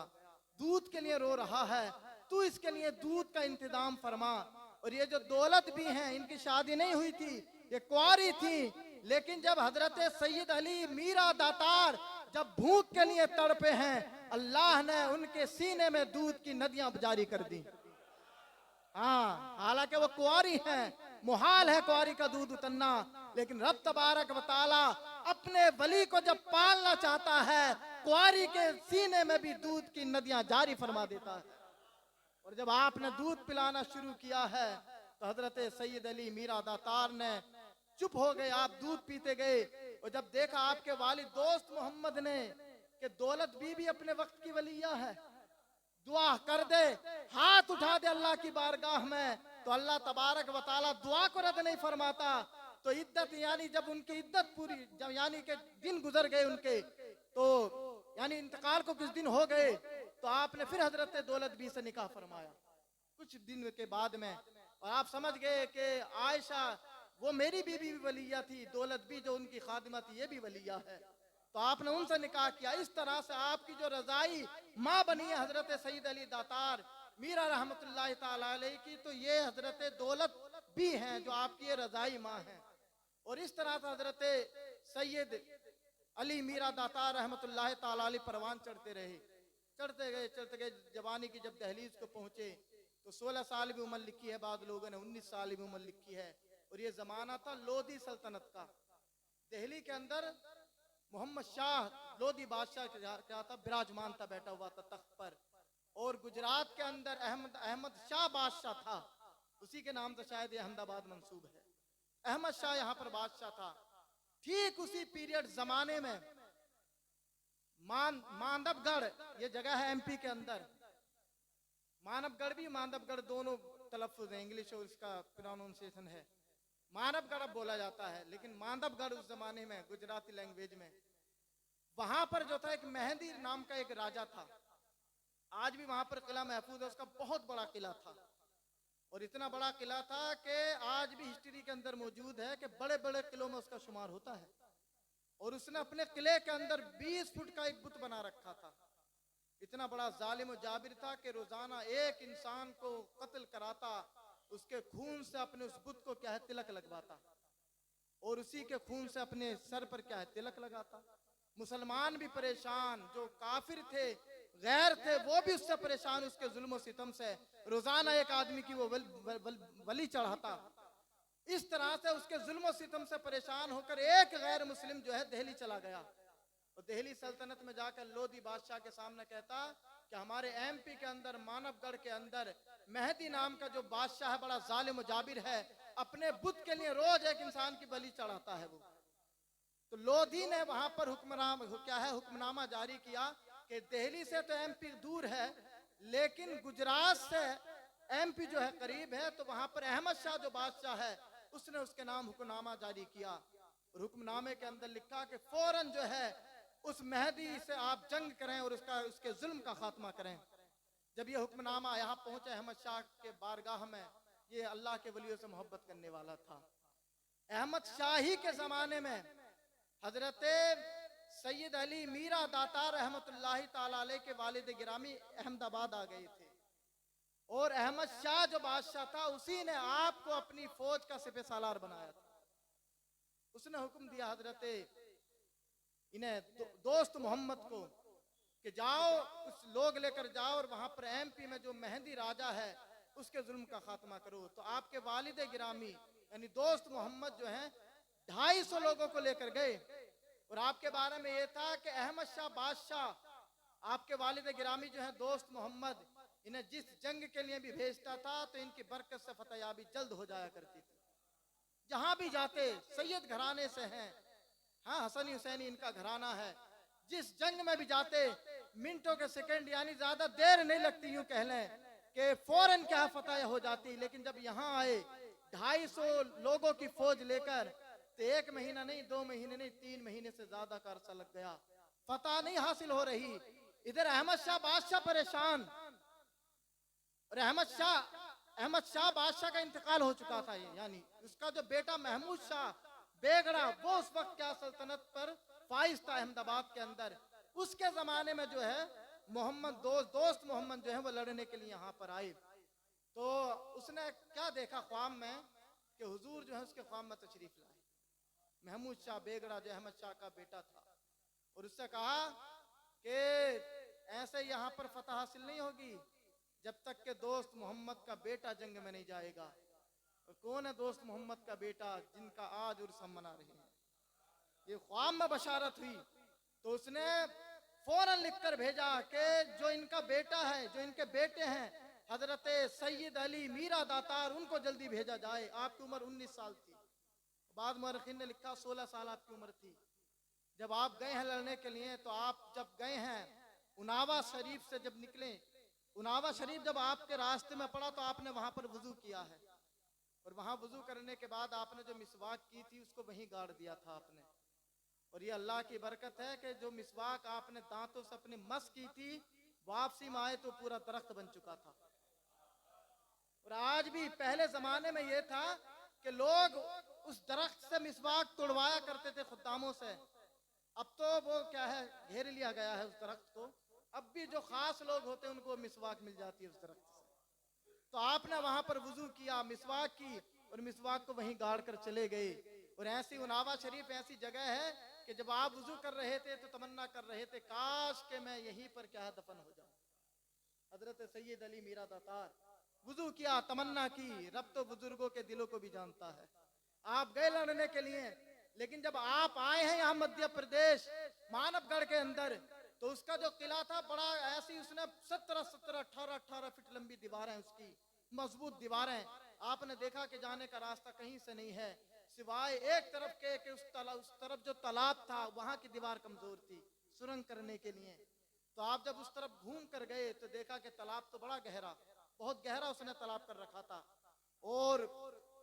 दूध के लिए रो रहा है, तू इसके लिए दूध का इंतजाम फरमा। और ये जो दौलत भी हैं, इनकी शादी नहीं हुई थी, ये कुंवारी थी, लेकिन जब हजरत सैयद अली मीरा दातार जब भूख के लिए तड़पे हैं, अल्लाह ने उनके सीने में दूध की नदियां जारी कर दी। हाँ, हालांकि वो कुंवारी हैं, मुहाल है कुंवारी का दूध उतरना, लेकिन रब तबारक व तआला अपने वली को जब पालना चाहता है, कुंवारी के सीने में भी दूध की नदियां जारी फरमा देता है। और जब आपने दूध पिलाना शुरू किया है तो हजरत सैयद अली मीरा दातार ने चुप हो गए, आप दूध पीते गए। और जब देखा आपके वालिद दोस्त मोहम्मद ने कि दौलत बीबी अपने वक्त की वलिया है, दुआ कर दे, हाथ उठा दे अल्लाह की बारगाह में, तो अल्लाह तबारक व तआला दुआ को रद्द नहीं फरमाता। तो इद्दत यानी जब उनकी इद्दत पूरी, जब यानी के दिन गुजर गए उनके, तो यानी इंतकाल को कुछ दिन हो गए, तो आपने फिर हजरत दौलत बी से निकाह फरमाया कुछ दिन के बाद में। और आप समझ गए कि आयशा वो मेरी बीबी भी वलिया थी, दौलत बी जो उनकी खादिमा थी ये भी वलिया है, तो आपने उनसे निकाह किया। इस तरह से आपकी जो रजाई माँ बनी है हजरत सईद अली दातार मीरा रहमतुल्लाह ताला अलैह की, तो ये हजरत दौलत भी हैं जो आपकी ये रजाई माँ हैं। और इस तरह से हजरत सैयद अली मीरा दातार रहमतुल्लाह ताला अलैह परवान चढ़ते रहे, चढ़ते गए, जवानी की जब दहलीज को पहुंचे तो 16 साल भी उम्र लिखी है, बाद लोगों ने 19 साल भी उम्र लिखी है। और ये जमाना था लोधी सल्तनत का, दिल्ली के अंदर मोहम्मद शाह लोधी बादशाह क्या था, विराजमान था, बैठा हुआ था तख्त पर। और गुजरात के अंदर अहमद शाह बादशाह था, उसी के नाम से शायद ये अहमदाबाद मंसूब है, अहमद शाह यहाँ पर बादशाह था। ठीक उसी पीरियड जमाने में मानवगढ़ ये जगह है एमपी के अंदर, मानवगढ़ भी मानवगढ़ दोनों तलफ्फुज़ है, इंग्लिश और इसका प्रोनाउंसिएशन है, मानवगढ़ अब बोला जाता है, लेकिन मानवगढ़ उस जमाने में गुजराती लैंग्वेज में। वहां पर जो था एक मेहंदी नाम का एक राजा था, आज भी वहां पर किला महफूज है, उसका बहुत बड़ा किला था। और इतना बड़ा किला था कि आज भी हिस्ट्री के अंदर मौजूद है कि बड़े बड़े किलों में उसका शुमार होता है। और उसने अपने किले के अंदर 20 फुट का एक बुत बना रखा था। इतना बड़ा जालिम और जाबिर था कि रोजाना एक इंसान को कत्ल कराता, उसके खून से अपने उस बुत को क्या है तिलक लगवाता, और उसी के खून से अपने सर पर क्या है तिलक लगाता। मुसलमान भी परेशान, जो काफिर थे, गैर थे, वो भी उससे परेशान, उसके जुल्म और सितम से। रोजाना एक आदमी की वो वली चढ़ाता। इस तरह से उसके जुल्म और सितम से परेशान होकर एक गैर मुस्लिम जो है दिल्ली चला गया, और दिल्ली सल्तनत में जाकर लोधी बादशाह के सामने कहता कि हमारे एमपी के अंदर, मानवगढ़ के अंदर मेहदी नाम का जो बादशाह है, बड़ा जालिम जाबिर है, अपने बुत के लिए रोज एक इंसान की बलि चढ़ाता है वो। तो लोधी ने वहां पर हुक्मनामा जारी किया कि दिल्ली से तो एमपी दूर है, लेकिन गुजरात से एमपी जो है करीब है, तो वहां पर अहमद शाह जो बादशाह है, उसने उसके नाम हुक्मनामा जारी किया। और हुक्मनामे के अंदर लिखा कि फौरन जो है उस मेहदी से आप जंग करें और उसके जुल्म का खात्मा करें। जब ये हुक्मनामा यहाँ पहुंचे अहमद शाह के बारगाह में, ये अल्लाह के वलियों से मोहब्बत करने वाला था। अहमद शाही के जमाने में हजरत सैयद अली मीरा दातार रहमतुल्लाहि ताला अलैह के वालिद गिरामी अहमदाबाद आ गए थे, और अहमद शाह जो बादशाह था, उसी ने आपको अपनी फौज का सिपह सालार बनाया था। उसने हुक्म दिया हजरत इन्हें दोस्त मोहम्मद को कि जाओ, कुछ लोग लेकर जाओ और वहां पर एमपी में जो मेहंदी राजा है उसके जुल्म का खात्मा करो। तो आपके वालिद गिरामी यानी दोस्त मोहम्मद जो है 250 लोगों को लेकर गए, और आपके बारे में यह था कि अहमद शाह बादशाह आपके वालिद गिरामी जो है दोस्त मोहम्मद, इन्हें जिस जंग के लिए भी भेजता था तो इनकी बरकत से फतहयाबी जल्द हो जाया करती थी। जहां भी जाते सैयद घराने से हैं, हाँ हसनी हुसैनी इनका घराना है। जिस जंग में भी जाते मिनटों के सेकंड यानी ज्यादा देर नहीं लगती, यूं कह लें कि फौरन क्या फतह हो जाती। लेकिन जब यहाँ आए 250 लोगों की फौज लेकर, तो 1 महीना नहीं, 2 महीने नहीं, 3 महीने से ज्यादा का अरसा लग गया, फतह नहीं हासिल हो रही। इधर अहमद शाह बादशाह परेशान, और अहमद शाह बादशाह का इंतकाल हो चुका था, यानी उसका जो बेटा महमूद शाह बेगड़ा, वो उस वक्त क्या सल्तनत पर फाइज था अहमदाबाद के अंदर। उसके जमाने में जो है मोहम्मद दोस्त मोहम्मद जो है वो लड़ने के लिए यहाँ पर आए। तो उसने क्या देखा ख्वाब में कि हुजूर जो है उसके ख्वाब में तशरीफ लाए। महमूद शाह बेगड़ा जो अहमद शाह का बेटा था, और उससे कहा कि ऐसे यहाँ पर फतह हासिल नहीं होगी जब तक के दोस्त मोहम्मद का बेटा जंग में नहीं जाएगा। और कौन है दोस्त मोहम्मद का बेटा जिनका आज उर्स हम मना रहे हैं? ये ख्वाब में बशारत हुई। तो उसने फौरन लिखकर भेजा कि जो इनका बेटा है, जो इनके बेटे हैं हजरत सैयद अली मीरा दातार, उनको जल्दी भेजा जाए। आपकी उम्र 19 साल थी, बाद मुअर्रिखीन ने लिखा 16 साल आपकी उम्र थी। जब आप गए हैं लड़ने के लिए, तो आप जब गए हैं उनावा शरीफ से जब निकले, उनावा शरीफ जब आपके रास्ते में पड़ा तो आपने वहां पर वजू किया है, और वहां वजू करने के बाद आपने जो मिसवाक की थी उसको वहीं गाड़ दिया था आपने। और ये अल्लाह की बरकत है कि जो मिसवाक आपने दांतों से अपनी मस की थी, वापसी में आए तो पूरा दरख्त बन चुका था। और आज भी, पहले जमाने में यह था कि लोग उस दरख्त से मिसवाक तोड़वाया करते थे खुद्दामों से। अब तो वो क्या है, घेर लिया गया है उस दरख्त को। अब भी जो खास लोग होते हैं उनको मिसवाक मिल जाती है उस दरख्त से। तो आपने वहां पर वजू किया, मिसवाक की, और मिसवाक को वहीं गाड़ कर चले गए। और ऐसी उनावा शरीफ ऐसी जगह है कि जब आप वजू कर रहे थे तो तमन्ना कर रहे थे काश के मैं यहीं पर क्या है दफन हो जाऊं। हजरत सैयद अली मीरा दातार वजू किया, तमन्ना की। रब तो बुजुर्गों के दिलों को भी जानता है। आप गए लड़ने के लिए, लेकिन जब आप आए हैं यहाँ मध्य प्रदेश मानवगढ़ के अंदर, तो उसका जो किला था बड़ा ऐसी, उसने 18 फीट लंबी दीवारें, उसकी मजबूत दीवारें। आपने देखा कि जाने का रास्ता कहीं से नहीं है, सिवाय एक तरफ के कि उस तरफ जो तालाब था वहां की दीवार कमजोर थी सुरंग करने के लिए। तो आप जब उस तरफ घूम कर गए तो देखा कि तालाब तो बड़ा गहरा, बहुत गहरा उसने तालाब कर रखा था, और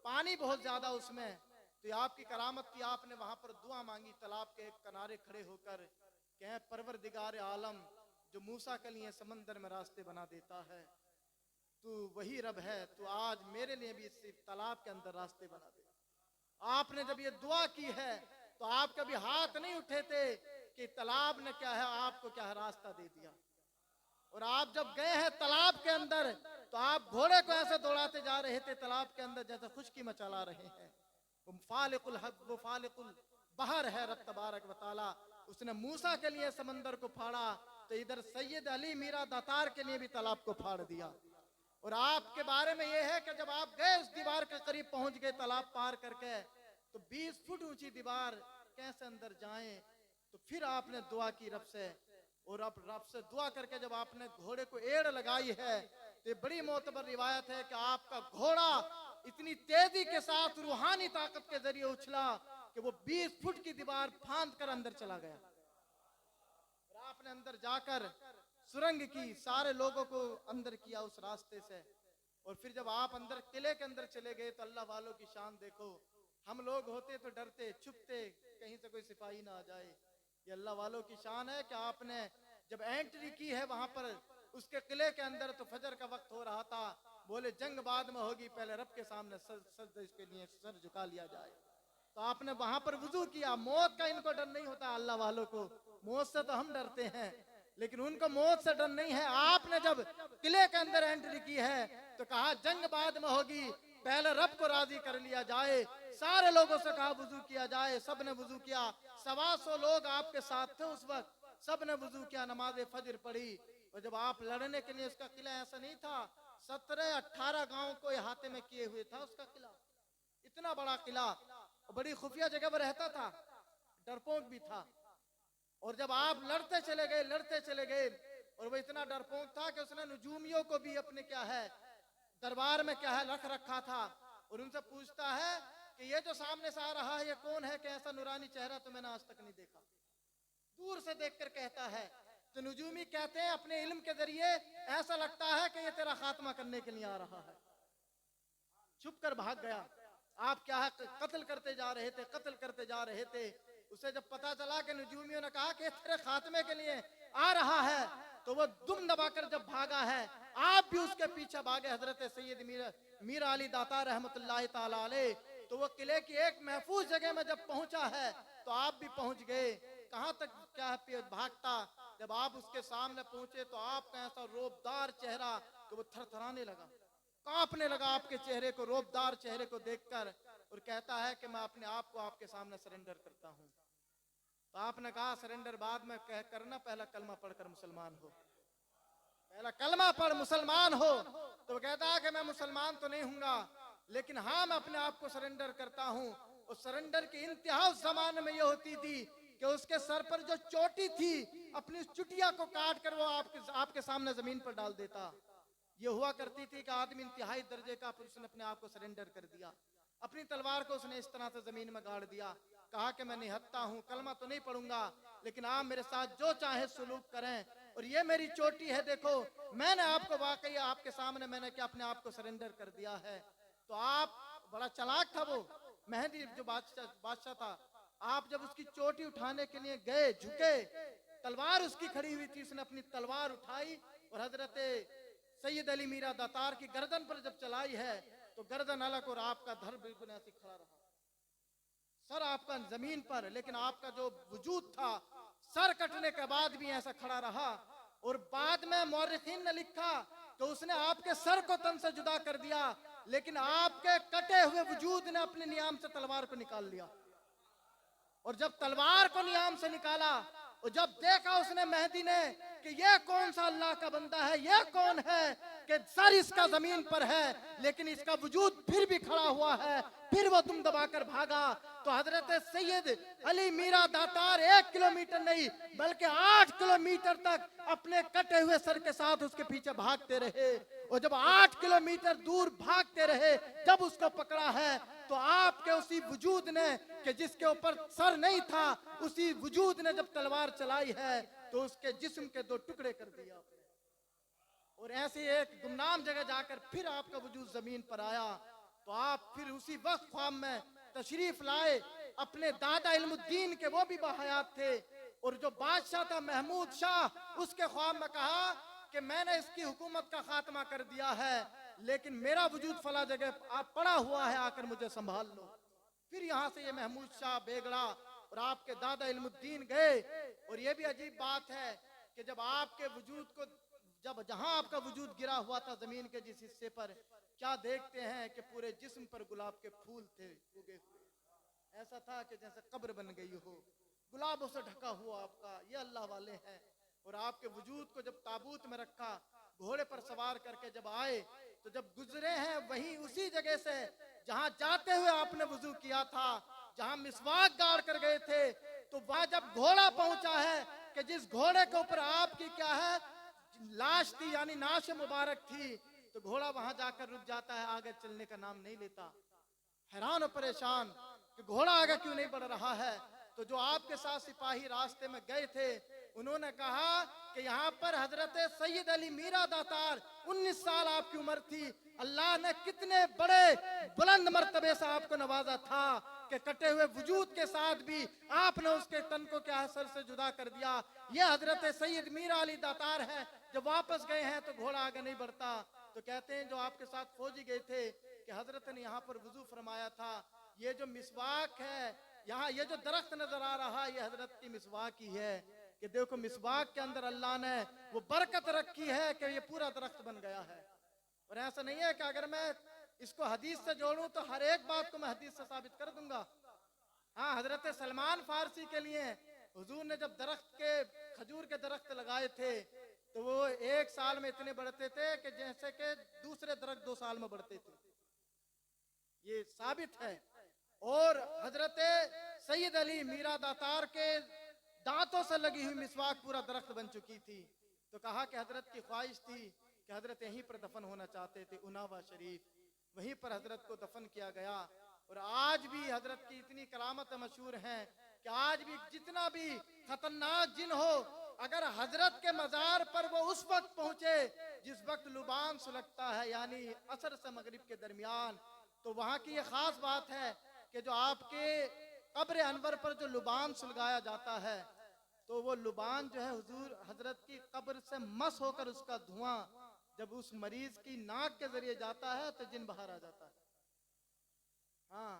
पानी बहुत ज्यादा उसमें। तो आपकी करामत की, आपने वहां पर दुआ मांगी तालाब के एक किनारे खड़े होकर, कहें परवरदिगार आलम जो मूसा के लिए समंदर में रास्ते बना देता है, तू वही रब है, तू आज मेरे लिए भी इस तालाब के अंदर रास्ते बना दे। आपने जब ये दुआ की है तो आप कभी हाथ नहीं उठे थे कि तालाब ने क्या है आपको क्या है रास्ता दे दिया। और आप जब गए हैं तालाब के अंदर तो आप घोड़े को ऐसे दौड़ाते जा रहे थे तालाब के अंदर जैसे खुशकी मचा रहे हैं। वो फालिकुल हक वो फालिकुल बहर है रब तबारक व तआला। उसने मूसा के लिए समंदर को फाड़ा तो इधर सैयद अली मीरा दातार के लिए भी तालाब को फाड़ दिया। और आपके बारे में यह है कि जब आप गए उस दीवार के करीब पहुंच गए तालाब पार करके तो 20 फुट ऊंची दीवार कैसे अंदर जाएं। तो फिर आपने दुआ की रब से, और अब रब से दुआ करके जब आपने घोड़े को एड़ लगाई है तो बड़ी मोतबर रिवायत है कि आपका घोड़ा इतनी तेजी के साथ रूहानी ताकत के जरिए उछला कि वो 20 फुट की दीवार फांद कर अंदर चला गया। और आपने अंदर जाकर सुरंग की, सारे लोगों को अंदर किया उस रास्ते से। और फिर जब आप अंदर किले के अंदर चले गए तो अल्लाह वालों की शान देखो। हम लोग होते तो डरते छुपते कहीं से कोई सिपाही ना आ जाए। ये अल्लाह वालों की शान है कि आपने जब एंट्री की है वहां पर उसके किले के अंदर तो फजर का वक्त हो रहा था। बोले जंग बाद में होगी, पहले रब के सामने सर इसके लिए सर झुका लिया जाए। तो आपने वहां पर वुजू किया। मौत का इनको डर नहीं होता अल्लाह वालों को, मौत से तो हम डरते हैं लेकिन उनको मौत से डर नहीं है। आपने जब किले के अंदर एंट्री की है तो कहा जंग बाद में होगी, पहले रब को राजी कर लिया जाए। सारे लोगों से कहा वुजू किया जाए, सब ने वुजू किया। 125 लोग आपके साथ थे उस वक्त, सब ने वुजू किया, नमाज फजर पढ़ी। और जब आप लड़ने के लिए, उसका किला ऐसा नहीं था, 17-18 गांव को अहाते में किए हुए था उसका किला, इतना बड़ा किला, बड़ी खुफिया जगह पर रहता था, डरपोक भी था। और जब आप लड़ते चले गए और वो इतना डरपोक था कि उसने नजूमियों को भी अपने क्या है दरबार में क्या है रख रखा था। और उनसे पूछता है कि ये जो सामने से आ रहा है ये कौन है, कि ऐसा नूरानी चेहरा तो मैंने आज तक नहीं देखा। दूर से देखकर कहता है तो नजूमी कहते हैं अपने इल्म के जरिए ऐसा लगता है कि ये तेरा खात्मा करने के लिए आ रहा है। छुप कर भाग गया। आप क्या है कत्ल करते जा रहे थे। उसे जब पता चला कि नजूमियों ने कहा कि तेरे खात्मे के लिए आ रहा है तो वो दुम दबाकर जब भागा है, आप भी उसके पीछे भागे। हजरत सैयद मीरा अली दाता रहमतुल्लाह ताला अलैह तो वो किले की एक महफूज जगह में जब पहुंचा है तो आप भी पहुंच गए। कहां तक क्या है भागता, जब आप उसके सामने पहुंचे तो आपका ऐसा रोबदार चेहरा कि वो थरथराने लगा, कांपने लगा आपके चेहरे को, रोबदार चेहरे को देखकर। और कहता है कि मैं अपने आप को आपके सामने सरेंडर करता हूं। तो आपने कहा सरेंडर बाद में करना, पहला कलमा पढ़कर मुसलमान हो, पहला कलमा पढ़ मुसलमान हो। तो वो कहता है कि मैं मुसलमान तो नहीं हूंगा लेकिन हाँ मैं अपने आप को सरेंडर करता हूं। और सरेंडर की इंतहा उस जमाने में ये होती थी कि उसके सर पर जो चोटी थी अपनी चुटिया को काट कर वो आपके सामने जमीन पर डाल देता। ये हुआ करती थी कि आदमी इंतहाई दर्जे का उसने अपने आप को सरेंडर कर दिया। अपनी तलवार को उसने इस तरह से जमीन में गाड़ दिया, कहा कि मैं निहत्ता हूं, कलमा तो नहीं पढ़ूंगा लेकिन आप मेरे साथ जो चाहे सुलूक करें। और ये मेरी चोटी है, देखो मैंने आपको वाकई आपके सामने मैंने क्या अपने आप को सरेंडर कर दिया है। तो आप बड़ा चालाक था वो मेहदी जो बादशाह था। आप जब उसकी चोटी उठाने के लिए गए, झुके, तलवार उसकी खड़ी हुई थी, उसने अपनी तलवार उठाई और हजरत सैयद अली मीरा दातार की गर्दन पर जब चलाई है तो गर्दन अलग और आपका धड़ बिल्कुल ऐसे खड़ा रहा, सर आपका जमीन पर, लेकिन आपका जो वजूद था सर कटने के बाद भी ऐसा खड़ा रहा। और बाद में मौरिखीन ने लिखा तो उसने आपके सर को तन से जुदा कर दिया लेकिन आपके कटे हुए वजूद ने अपने नियाम से तलवार को निकाल लिया। और जब तलवार को नियाम से निकाला और जब देखा उसने मेहदी ने कि ये कौन सा अल्लाह का बंदा है, ये कौन है कि सर इसका जमीन पर है लेकिन इसका वजूद फिर भी खड़ा हुआ है, फिर वो तुम दबाकर भागा। तो हजरत सैयद अली मीरा दातार 1 किलोमीटर नहीं बल्कि 8 किलोमीटर तक अपने कटे हुए सर के साथ उसके पीछे भागते रहे। और जब 8 किलोमीटर दूर भागते रहे जब उसको पकड़ा है तो आपके उसी वजूद ने कि जिसके ऊपर सर नहीं था उसी वजूद ने जब तलवार चलाई है तो उसके जिस्म के 2 टुकड़े कर दिया। और ऐसी एक गुमनाम जगह जाकर फिर आपका वजूद जमीन पर आया तो आप फिर उसी वक्त ख्वाब में तशरीफ लाए। अपने दादा इल्मुद्दीन के वो भी बहयात थे और जो बादशाह था महमूद शाह उसके ख्वाब में कहा कि कि मैंने इसकी हुकूमत का खात्मा कर दिया है, लेकिन मेरा वजूद फला जगह आप पड़ा हुआ है, आकर मुझे संभाल लो। फिर यहाँ से ये महमूद शाह बेगड़ा और आपके दादा इल्मुद्दीन गए। और ये भी अजीब बात है कि जब आपके वजूद को, जब जहां आपका वजूद गिरा हुआ था जमीन के जिस हिस्से पर, क्या देखते हैं कि पूरे जिस्म पर गुलाब के फूल थे उगे हुए। ऐसा था कि जैसे कब्र बन गई हो, गुलाबों से ढका हुआ आपका। ये अल्लाह वाले हैं। और आपके वजूद को जब ताबूत में रखा, घोड़े पर सवार करके जब आए, तो जब गुजरे हैं वहीं उसी जगह से जहां जाते हुए आपने वजू किया था, जहां मिसवाक गाड़ कर गए थे, तो वहां जब घोड़ा पहुंचा है कि जिस घोड़े के ऊपर आपकी क्या है लाश थी, यानी नाश मुबारक थी, तो घोड़ा वहां जाकर रुक जाता है, आगे चलने का नाम नहीं लेता। हैरान और परेशान कि घोड़ा आगे क्यों नहीं बढ़ रहा है। तो जो आपके साथ सिपाही रास्ते में गए थे, उन्होंने कहा कि यहाँ पर हजरत सैयद अली मीरा दातार 19 साल आपकी उम्र थी, अल्लाह ने कितने बड़े बुलंद मर्तबे से आपको नवाजा था कि कटे हुए वजूद के साथ भी आपने उसके तन को क्या है सर से जुदा कर दिया। ये हजरत सैयद मीरा अली दातार है। जब वापस गए हैं तो घोड़ा आगे नहीं बढ़ता। तो कहते हैं जो आपके साथ फौजी गए थे कि हजरत ने यहाँ पर वजू फरमाया था, ये जो मिसवाक है, यहाँ ये जो दरख्त नजर आ रहा है, ये हजरत की मिसवाक ही है। कि देखो मिसवाक के अंदर अल्लाह ने वो बरकत रखी है कि ये पूरा दरख्त बन गया है। और ऐसा नहीं है कि अगर मैं इसको हदीस से जोड़ूं तो हर एक बात को मैं हदीस से साबित कर दूंगा। हाँ, हजरत सलमान फारसी के लिए हुजूर ने जब दरख्त के खजूर के दरख्त लगाए थे, तो वो एक साल में इतने बढ़ते थे कि जैसे कि दूसरे दरख्त 2 साल में बढ़ते थे। ये साबित है। और हजरत सैयद अली मीरा दातार के दांतों से लगी हुई मिसवाक पूरा दरख्त बन चुकी थी। तो कहा कि हजरत की ख्वाहिश थी कि हजरत यहीं पर दफन होना चाहते थे, उनावा शरीफ, वहीं पर हजरत को दफन किया गया। और आज भी हजरत की इतनी करामत मशहूर हैं कि आज भी जितना भी खतरनाक जिन हो, अगर हजरत के मजार पर वो उस वक्त पहुंचे जिस वक्त लुबान सुलगता है, यानी असर से मगरिब के दरमियान, तो वहां की ये खास बात है कि जो आपके कब्र अनवर पर जो लुबान सुलगाया जाता है, तो वो लुबान जो है हुजूर हजरत की कब्र से मस होकर उसका धुआं जब उस मरीज की नाक के जरिए जाता है तो जिन बाहर आ जाता है। हाँ,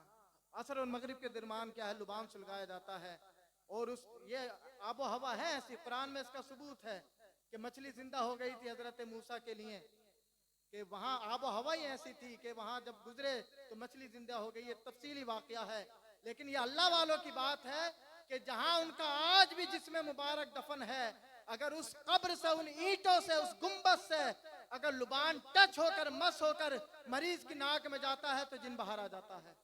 असर और मगरिब के दरमियान क्या है लुबान सुलगाया जाता है। और उस ये आबो हवा है ऐसी, कुरान में इसका सबूत है कि मछली जिंदा हो गई थी हजरत मूसा के लिए, कि वहां आबो हवा ही ऐसी थी कि वहां जब गुजरे तो मछली जिंदा हो गई। ये तफसीली वाकया है, लेकिन ये अल्लाह वालों की बात है कि जहां उनका आज भी जिसमें मुबारक दफन है, अगर उस कब्र से, उन ईंटों से, उस गुंबद से अगर लुबान टच होकर मस होकर मरीज की नाक में जाता है तो जिन बाहर आ जाता है।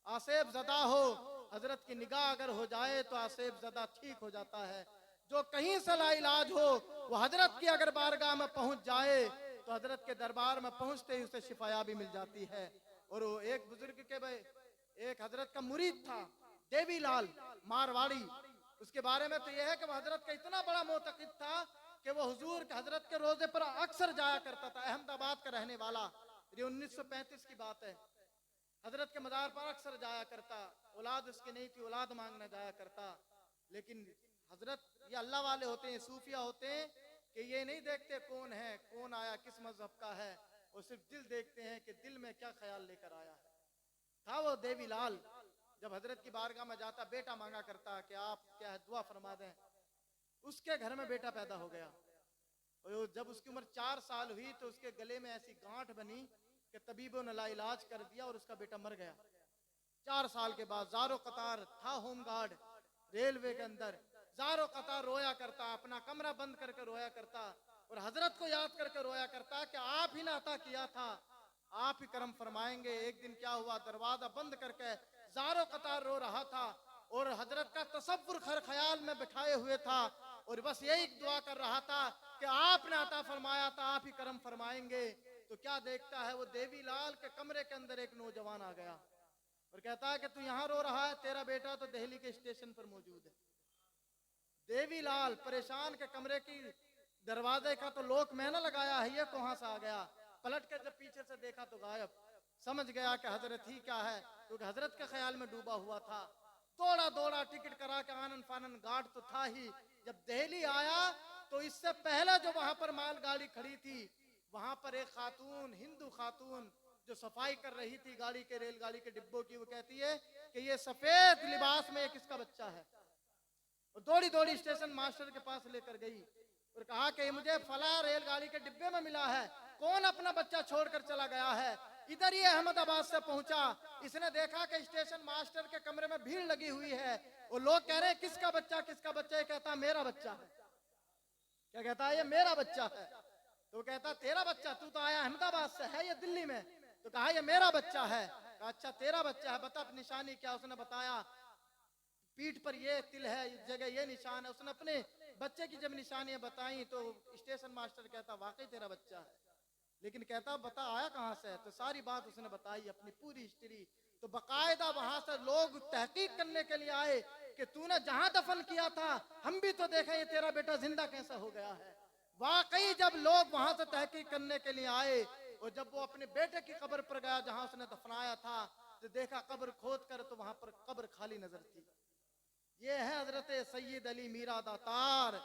आसेब ज़दा हो, हजरत की निगाह अगर हो जाए तो आसेब ज़दा ठीक हो जाता है। जो कहीं से लाइलाज हो वो हजरत की अगर बारगाह में पहुंच जाए तो हजरत के दरबार में पहुंचते ही उसे शिफाया भी मिल जाती है। और वो एक बुजुर्ग के भाई, एक हजरत का मुरीद था देवीलाल मारवाड़ी, उसके बारे में तो यह है कि वह हजरत का इतना बड़ा मोतकिद था कि वो हुजूर के हजरत के रोजे पर अक्सर जाया करता था। अहमदाबाद का रहने वाला, ये 1935 की बात है। हजरत के मजार पर अक्सर जाया करता, औलाद उसकी नहीं थी, औलाद मांगना जाया करता। लेकिन हजरत, ये अल्लाह वाले होते हैं, सूफिया होते हैं कि ये नहीं देखते कौन है, कौन आया, किस मजहब का है, वो सिर्फ दिल देखते हैं कि दिल में क्या ख्याल लेकर आया है। था वो देवीलाल, जब हजरत की बारगाह में जाता बेटा मांगा करता कि आप क्या है दुआ फरमा दें। उसके घर में बेटा पैदा हो गया। और जब उसकी उम्र 4 साल हुई तो उसके गले में ऐसी गांठ बनी कि तबीबों ने लाइलाज कर दिया और उसका बेटा मर गया। 4 साल के बाद जारो कतार था होमगार्ड रेलवे के अंदर, जारो कतार रोया करता, अपना कमरा बंद करके रोया करता और हजरत को याद करके रोया करता कि आप ही ने अता किया था, आप ही करम फरमाएंगे। एक दिन क्या हुआ, दरवाजा बंद करके जारो कतार रो रहा था और हजरत का तसव्वुर हर ख्याल में बिठाए हुए था और बस यही दुआ कर रहा था कि आपने अता फरमाया था, आप ही करम फरमाएंगे। तो क्या देखता है वो देवीलाल के कमरे के अंदर एक नौजवान आ गया और कहता है कि तू यहाँ रो रहा है, तेरा बेटा तो दिल्ली के स्टेशन पर मौजूद है। देवीलाल परेशान के कमरे की दरवाजे का तो लोक मैंने लगाया है, ये कहां से आ गया। पलट कर जब पीछे से देखा तो गायब। समझ गया कि हजरत ही क्या है, क्योंकि हजरत के ख्याल में डूबा हुआ था। दौड़ा दौड़ा टिकट करा के आनन फानन गार्ड तो था ही। जब दिल्ली आया तो इससे पहले जो वहां पर मालगाड़ी खड़ी थी, वहां पर एक खातून, हिंदू खातून जो सफाई कर रही थी गाड़ी के, रेलगाड़ी के डिब्बों की, वो कहती है कि ये सफेद लिबास में किसका बच्चा है। और दौड़ी दौड़ी स्टेशन मास्टर के पास लेकर गई और कहा कि मुझे फला रेलगाड़ी के डिब्बे में मिला है, कौन अपना बच्चा छोड़कर चला गया है। इधर ये अहमदाबाद से पहुंचा, इसने देखा कि स्टेशन मास्टर के कमरे में भीड़ लगी हुई है और लोग कह रहे हैं किसका बच्चा, किसका बच्चा। ये कहता मेरा बच्चा है। क्या कहता है? ये मेरा बच्चा है। तो कहता तेरा बच्चा, तू तो आया अहमदाबाद से, है ये दिल्ली में। तो कहा ये मेरा बच्चा है। कहा अच्छा तेरा बच्चा है, बता निशानी क्या। उसने बताया पीठ पर ये तिल है, इस जगह ये निशान है। उसने अपने बच्चे की जब निशानियां बताई तो स्टेशन मास्टर कहता वाकई तेरा बच्चा है, लेकिन कहता बता आया कहां से है। तो सारी बात उसने बताई, अपनी पूरी हिस्ट्री। तो बकायदा वहां से लोग तहकीक करने के लिए आए कि तूने जहां दफन किया था हम भी तो देखें ये तेरा बेटा जिंदा कैसा हो गया है। वाकई जब लोग वहां से तहकीक करने के लिए आए और जब वो अपने बेटे की कब्र पर गया जहां उसने दफनाया था, तो देखा कब्र खोद कर तो वहां पर कब्र खाली नजर थी। ये है हजरत सैयद अली मीरा दातार।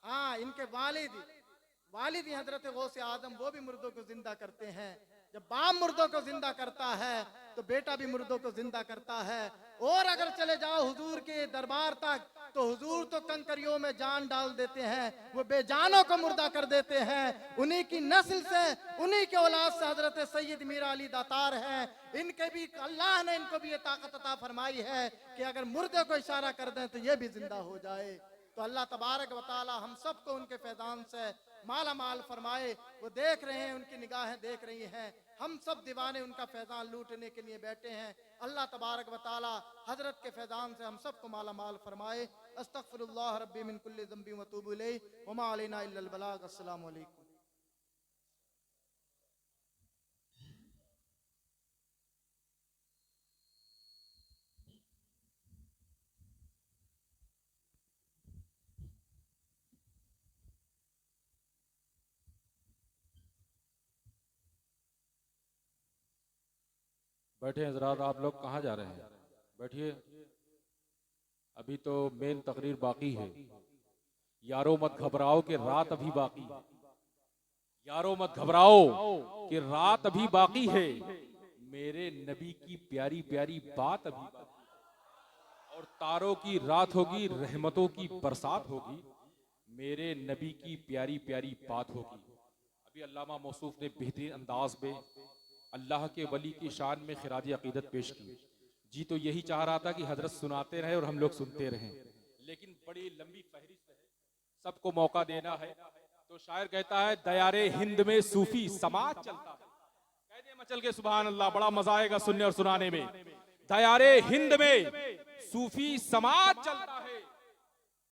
हाँ, इनके वालिद ही हजरत गौसे आदम, वो भी मुर्दों को जिंदा करते हैं। जब बाप मुर्दों को जिंदा करता है तो बेटा भी मुर्दों को जिंदा करता है। और अगर चले जाओ हुजूर के दरबार तक तो हुजूर तो कंकरियों में जान डाल देते हैं, वो बेजानों को मुर्दा कर देते हैं। उन्हीं की नस्ल से, उन्हीं के औलाद से हजरत सैयद मीरा अली दातार हैं। इनके भी अल्लाह ने इनको भी ये ताकत अता फरमाई है कि अगर मुर्दे को इशारा कर दें तो ये भी जिंदा हो जाए। तो अल्लाह तबारक व तआला हम सबको उनके फैजान से माला माल फरमाए। वो देख रहे हैं, उनकी निगाहें देख रही हैं, हम सब दीवाने उनका फैजान लूटने के लिए बैठे हैं। अल्लाह तबारक व तआला हजरत के फैजान से हम सबको माला माल फरमाए। अस्तगफिरुल्लाह रब्बी मिन कुल्ली ज़ंबी व अतूबु इलैहि व मा अलैना इल्लल बलाग। अस्सलामु अलैकुम।
बैठे हजरात, आप लोग कहाँ जा रहे हैं? बैठिए, अभी तो मेन तकरीर बाकी है। यारो मत घबराओ कि रात अभी बाकी, यारो मत घबराओ कि रात अभी बाकी है। मेरे नबी की प्यारी प्यारी बात अभी बाकी, और तारों की रात होगी, रहमतों की बरसात होगी। मेरे नबी की प्यारी प्यारी बात होगी। अभी अल्लामा मौसूफ ने बेहतरीन अंदाज में अल्लाह के वली की शान में खिराज अकीदत पेश की। जी तो यही चाह रहा था कि हजरत सुनाते रहे और हम लोग सुनते रहें, लेकिन बड़ी लंबी फहरिस्त है, सबको मौका देना है। तो शायर कहता है दयारे हिंद में सूफी समाज चलता है। कह दे मचल के सुभान अल्लाह, बड़ा मजा आएगा सुनने और सुनाने में। दयारे हिंद में सूफी समाज चलता